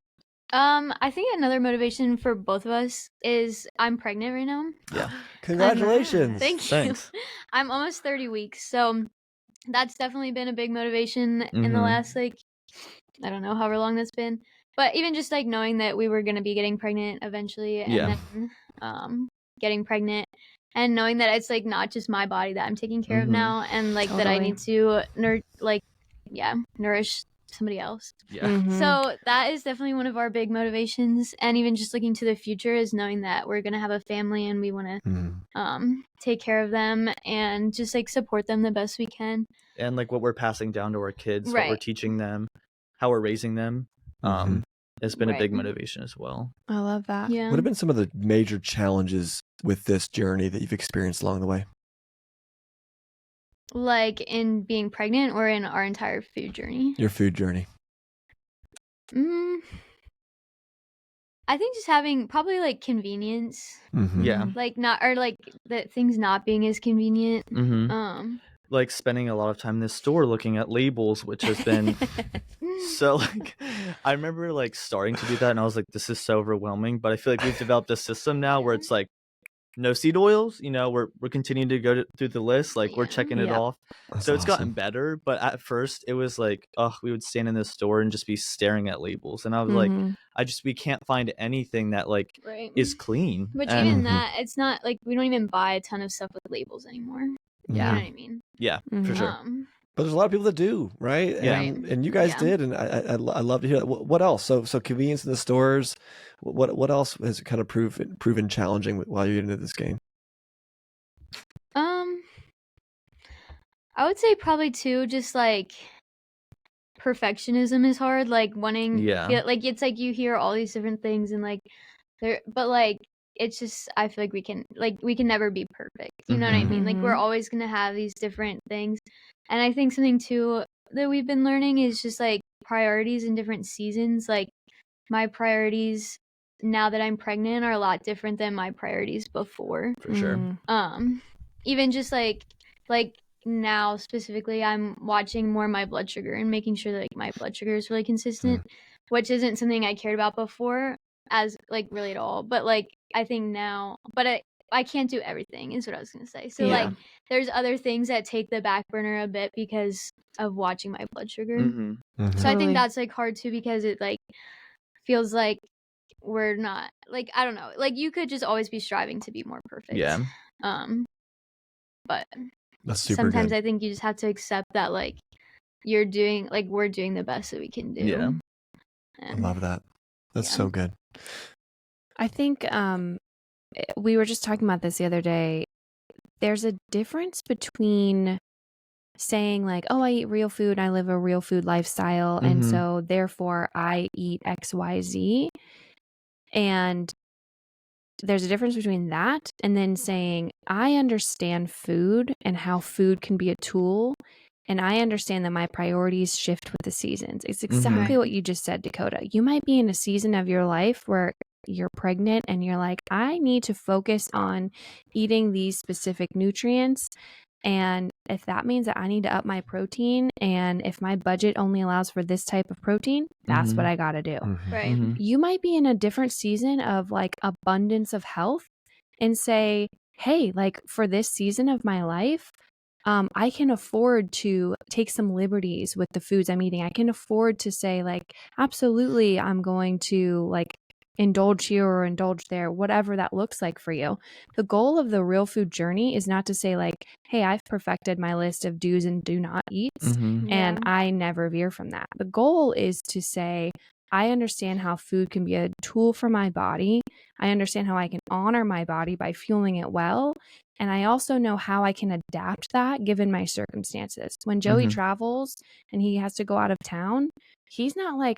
I think another motivation for both of us is I'm pregnant right now. Yeah. Congratulations. Thank you. Thanks. I'm almost 30 weeks. So that's definitely been a big motivation in the last, I don't know, however long that's been. But even just like knowing that we were going to be getting pregnant eventually and then getting pregnant and knowing that it's like not just my body that I'm taking care of now and like that I need to nourish somebody else. So that is definitely one of our big motivations, and even just looking to the future is knowing that we're gonna have a family and we want to take care of them and just like support them the best we can, and like what we're passing down to our kids, what we're teaching them, how we're raising them. It's been a big motivation as well. I love that. What have been some of the major challenges with this journey that you've experienced along the way? Like in being pregnant or in our entire food journey? Your food journey. I think just having probably like convenience. Yeah. Like not, or like that things not being as convenient. Like spending a lot of time in this store looking at labels, which has been so like, I remember like starting to do that and I was like, this is so overwhelming, but I feel like we've developed a system now where it's like, no seed oils, we're continuing to go through the list, like we're checking it off. That's so it's awesome. gotten better, but at first it was like, we would stand in the store and just be staring at labels, and I was like, we can't find anything that like is clean. Which even that, it's not like we don't even buy a ton of stuff with labels anymore. You know what I mean? Yeah, for sure. But there's a lot of people that do, right? And you guys did, and I love to hear that. What else? So convenience in the stores. What else has kind of proven challenging while you're into this game? I would say probably too, just like perfectionism is hard. Like wanting, like it's like you hear all these different things and like but like it's just I feel like we can never be perfect. You know what I mean? Like we're always gonna have these different things. And I think something too that we've been learning is just like priorities in different seasons. Like my priorities now that I'm pregnant are a lot different than my priorities before. For sure. Even just like now specifically, I'm watching more my blood sugar and making sure that like my blood sugar is really consistent, which isn't something I cared about before as like really at all. But like I think now, but I can't do everything is what I was gonna say. So like there's other things that take the back burner a bit because of watching my blood sugar. So I think that's like hard too because it like feels like we're not like I don't know, like you could just always be striving to be more perfect. But that's super sometimes good. I think you just have to accept that like we're doing the best that we can do. I love that. That's so good. I think we were just talking about this the other day. There's a difference between saying like, oh, I eat real food, I live a real food lifestyle, and so therefore I eat XYZ. And there's a difference between that and then saying, I understand food and how food can be a tool, and I understand that my priorities shift with the seasons. It's exactly what you just said, Dakota. You might be in a season of your life where you're pregnant and you're like, I need to focus on eating these specific nutrients. And if that means that I need to up my protein, and if my budget only allows for this type of protein, that's what I got to do. Right. You might be in a different season of like abundance of health and say, hey, like for this season of my life, I can afford to take some liberties with the foods I'm eating. I can afford to say, like, absolutely, I'm going to like indulge here or indulge there, whatever that looks like for you. The goal of the real food journey is not to say, like, hey, I've perfected my list of do's and do not eats, and I never veer from that. The goal is to say, I understand how food can be a tool for my body. I understand how I can honor my body by fueling it well. And I also know how I can adapt that given my circumstances. When Joey travels and he has to go out of town, he's not like,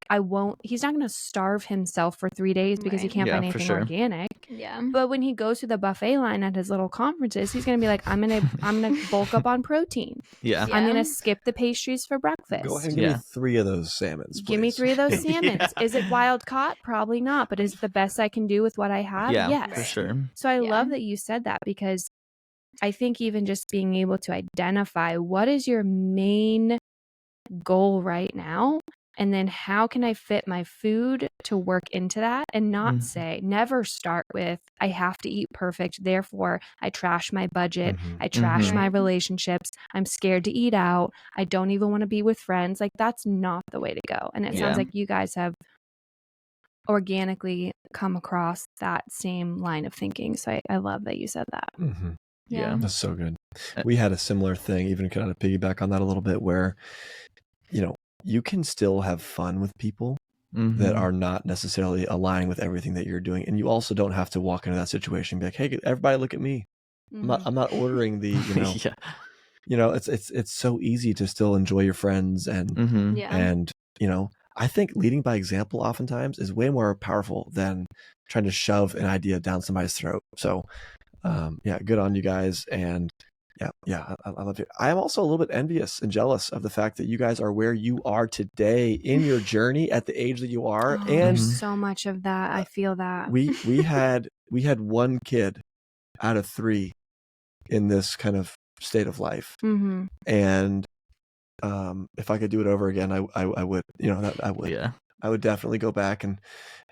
he's not going to starve himself for 3 days because he can't find anything organic. Yeah. But when he goes to the buffet line at his little conferences, he's going to be like, I'm going to bulk up on protein. Yeah. I'm going to skip the pastries for breakfast. Go ahead and give me 3 of those salmons, please. Give me 3 of those salmons. Is it wild caught? Probably not. But is it the best I can do with what I have? Yeah, yes. for sure. So I love that you said that, because I think even just being able to identify what is your main goal right now, and then how can I fit my food to work into that, and not say, never start with, I have to eat perfect, therefore I trash my budget, I trash my relationships, I'm scared to eat out, I don't even want to be with friends. Like, that's not the way to go. And it sounds like you guys have organically come across that same line of thinking. So I love that you said that. Yeah. That's so good. We had a similar thing, even kind of piggyback on that a little bit, where, you know, you can still have fun with people that are not necessarily aligning with everything that you're doing. And you also don't have to walk into that situation and be like, hey, everybody look at me. I'm not ordering the, you know, it's so easy to still enjoy your friends. And, and, you know, I think leading by example oftentimes is way more powerful than trying to shove an idea down somebody's throat. So, good on you guys. And I love it. I am also a little bit envious and jealous of the fact that you guys are where you are today in your journey at the age that you are. Oh, and there's so much of that. I feel that. We had 1 kid out of 3 in this kind of state of life. And if I could do it over again, I would, you know, that I would. Yeah. I would definitely go back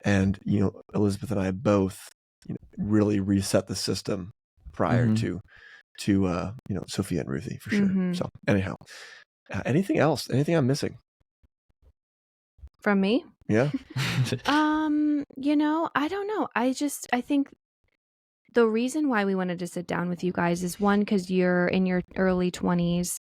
and you know, Elizabeth and I both, you know, really reset the system prior to you know, Sophia and Ruthie, for sure. So anyhow, anything else? Anything I'm missing? From me? Yeah. You know, I don't know. I think the reason why we wanted to sit down with you guys is, one, because you're in your early 20s,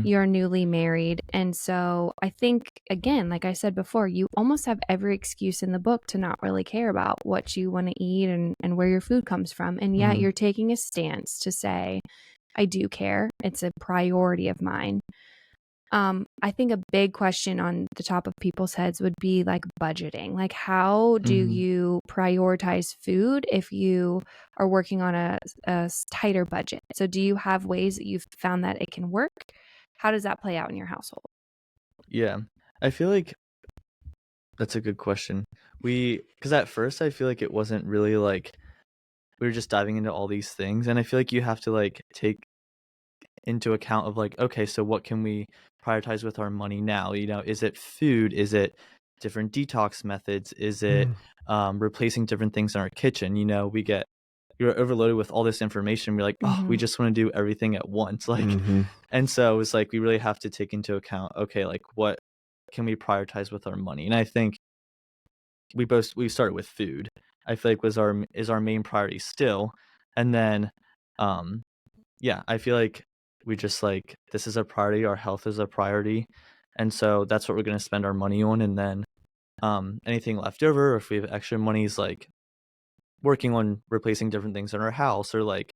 you're newly married. And so I think, again, like I said before, you almost have every excuse in the book to not really care about what you want to eat and where your food comes from. And yet you're taking a stance to say, I do care. It's a priority of mine. I think a big question on the top of people's heads would be like budgeting. Like, how do you prioritize food if you are working on a tighter budget? So do you have ways that you've found that it can work? How does that play out in your household? Yeah, I feel like that's a good question. Because at first I feel like it wasn't really like, we were just diving into all these things, and I feel like you have to like take into account of like, okay, so what can we prioritize with our money now? You know, is it food? Is it different detox methods? Is it replacing different things in our kitchen? You know, you're overloaded with all this information. We're like, oh, we just want to do everything at once. Like, and so it's like, we really have to take into account, okay, like what can we prioritize with our money? And I think we started with food. I feel like is our main priority still. And then, I feel like we just like, this is a priority. Our health is a priority. And so that's what we're going to spend our money on. And then anything left over, or if we have extra money, is like working on replacing different things in our house, or like,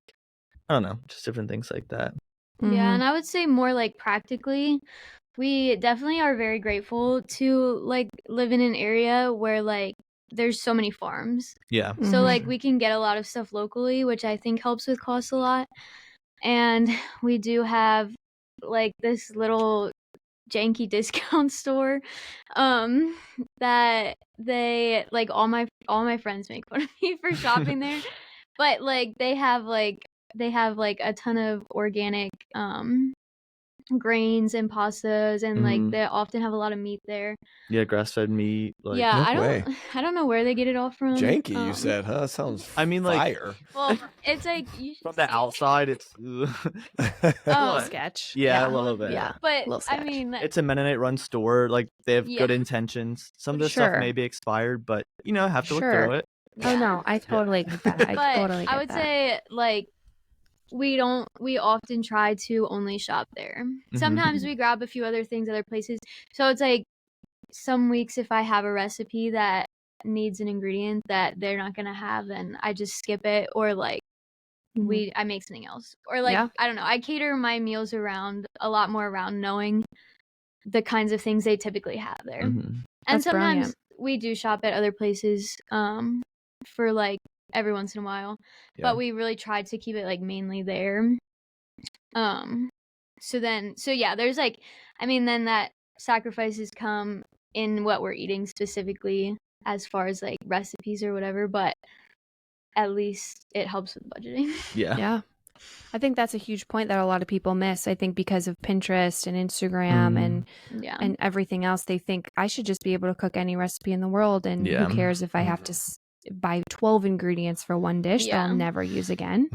I don't know, just different things like that. Yeah, and I would say more like practically, we definitely are very grateful to like live in an area where like there's so many farms. Yeah. So like we can get a lot of stuff locally, which I think helps with costs a lot. And we do have like this little janky discount store that they like, all my friends make fun of me for shopping there. But like they have like a ton of organic grains and pastas, and like Mhm. they often have a lot of meat there. Yeah, grass-fed meat. Like, Yeah, No way. I don't know where they get it all from. Janky, you said, huh? Sounds I mean, like, fire. Well, it's like you from should the see- outside, it's A little What? sketch. yeah, a little bit. Yeah. But little I sketch. mean, It's a Mennonite-run store. Like, they have good Yeah. intentions. Some of the stuff Sure. may be expired, but have to look Sure. through it. Oh yeah. no, I totally get that. I But totally get I would that. say like we often try to only shop there. Sometimes we grab a few other things other places. So it's like some weeks if I have a recipe that needs an ingredient that they're not gonna have, then I just skip it, or like I make something else, or like Yeah. I don't know, I cater my meals around a lot more around knowing the kinds of things they typically have there. Mhm. And That's sometimes brilliant. we do shop at other places for like every once in a while, but we really tried to keep it like mainly there. So yeah, there's like, I mean, then that sacrifices come in what we're eating specifically as far as like recipes or whatever, but at least it helps with budgeting. Yeah. Yeah. I think that's a huge point that a lot of people miss. I think because of Pinterest and Instagram and Yeah. and everything else, they think I should just be able to cook any recipe in the world, and Yeah. who cares if I have to buy 12 ingredients for one dish that I'll Yeah. never use again.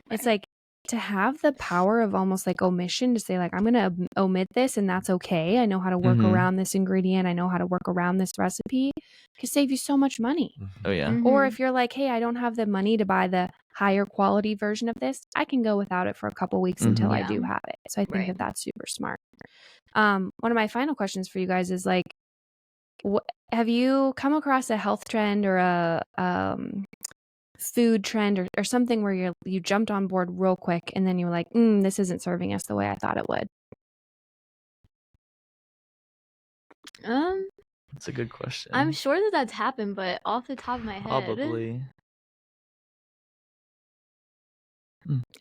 It's like to have the power of almost like omission, to say like, I'm going to omit this and that's okay. I know how to work around this ingredient. I know how to work around this recipe. Could save you so much money. Oh yeah. Or if you're like, hey, I don't have the money to buy the higher quality version of this, I can go without it for a couple weeks until I Yeah. do have it. So I think Right. that that's super smart. One of my final questions for you guys is like, have you come across a health trend or a food trend or something where you jumped on board real quick and then you were like, this isn't serving us the way I thought it would? That's a good question. I'm sure that that's happened, but off the top of my head, Probably.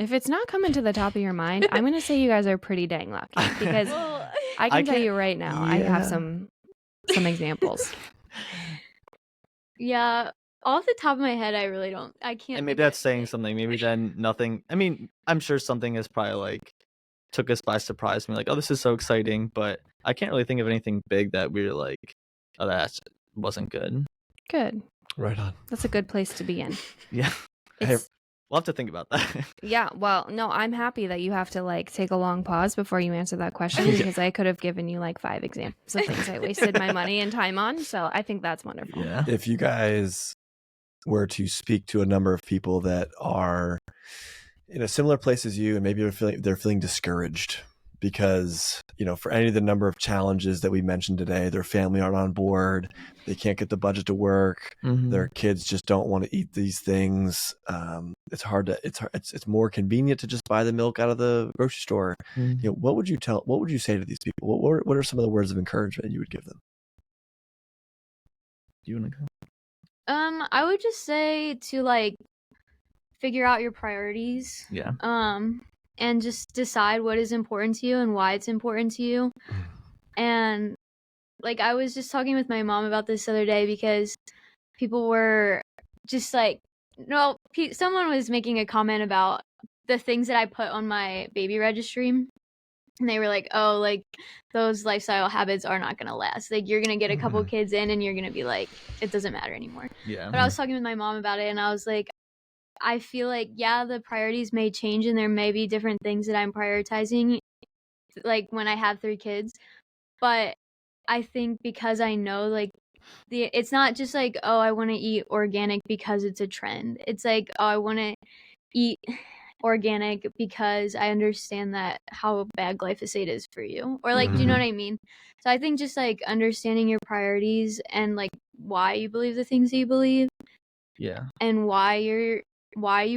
If it's not coming to the top of your mind, I'm going to say you guys are pretty dang lucky, because Well, I I can tell can't- you right now, I have Yeah. some examples. yeah, off the top of my head, I really don't. I can't. And think maybe of that's saying anything. something. Maybe then nothing. I mean, I'm sure something is probably like took us by surprise. Me like, oh, this is so exciting, but I can't really think of anything big that we were like, oh, that wasn't good. Good. Right on. That's a good place to be in. Yeah, Hey, It's, we'll have to think about that. yeah, well, no, I'm happy that you have to like take a long pause before you answer that question, Yeah. because I could have given you like 5 examples of things I wasted my money and time on. So I think that's wonderful. Yeah. if you guys were to speak to a number of people that are in a similar place as you, and maybe they're feeling discouraged because, for any of the number of challenges that we mentioned today, their family aren't on board, they can't get the budget to work, their kids just don't want to eat these things. It's more convenient to just buy the milk out of the grocery store. What would you say to these people? What are some of the words of encouragement you would give them? You want to go? I would just say to like figure out your priorities. Yeah. And just decide what is important to you and why it's important to you. And like I was just talking with my mom about this the other day, because people were just like, no, someone was making a comment about the things that I put on my baby registry. And they were like, oh, like those lifestyle habits are not going to last. Like you're going to get a couple kids in and you're going to be like, it doesn't matter anymore. Yeah. But I was talking with my mom about it, and I was like, I feel like, yeah, the priorities may change and there may be different things that I'm prioritizing, like when I have 3 kids. But I think because I know like it's not just like, oh, I want to eat organic because it's a trend. It's like, oh, I want to eat organic because I understand that how bad glyphosate is for you, or like, do you know what I mean? So I think just like understanding your priorities and like why you believe the things that you believe, Yeah. and why you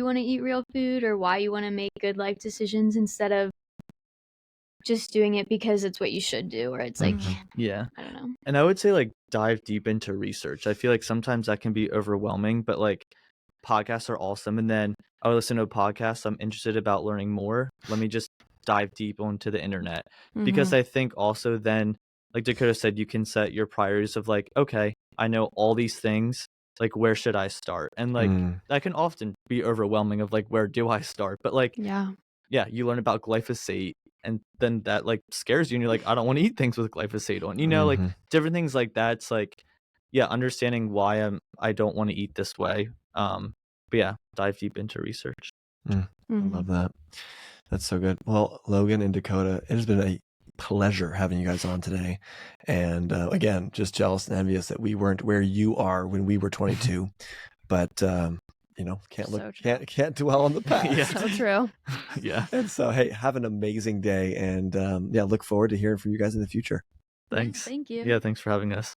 want to eat real food, or why you want to make good life decisions, instead of just doing it because it's what you should do, or it's like, Yeah. I don't know. And I would say like dive deep into research. I feel like sometimes that can be overwhelming, but like podcasts are awesome. And then I would listen to a podcast. I'm interested about learning more. Let me just dive deep onto the internet. Because I think also then, like Dakota said, you can set your priorities of like, okay, I know all these things. Like, where should I start? And like that can often be overwhelming of like, where do I start? But like, Yeah. yeah, you learn about glyphosate and then that like scares you and you're like, I don't want to eat things with glyphosate on, like different things like that. It's like, yeah, understanding why I don't want to eat this way. But yeah, dive deep into research. I love that. That's so good. Well, Logan and Dakota, it has been a pleasure having you guys on today. And again, just jealous and envious that we weren't where you are when we were 22. But can't dwell on the past. Yeah. So true. Yeah. And so, hey, have an amazing day, and look forward to hearing from you guys in the future. Thanks. Thank you. Yeah, thanks for having us.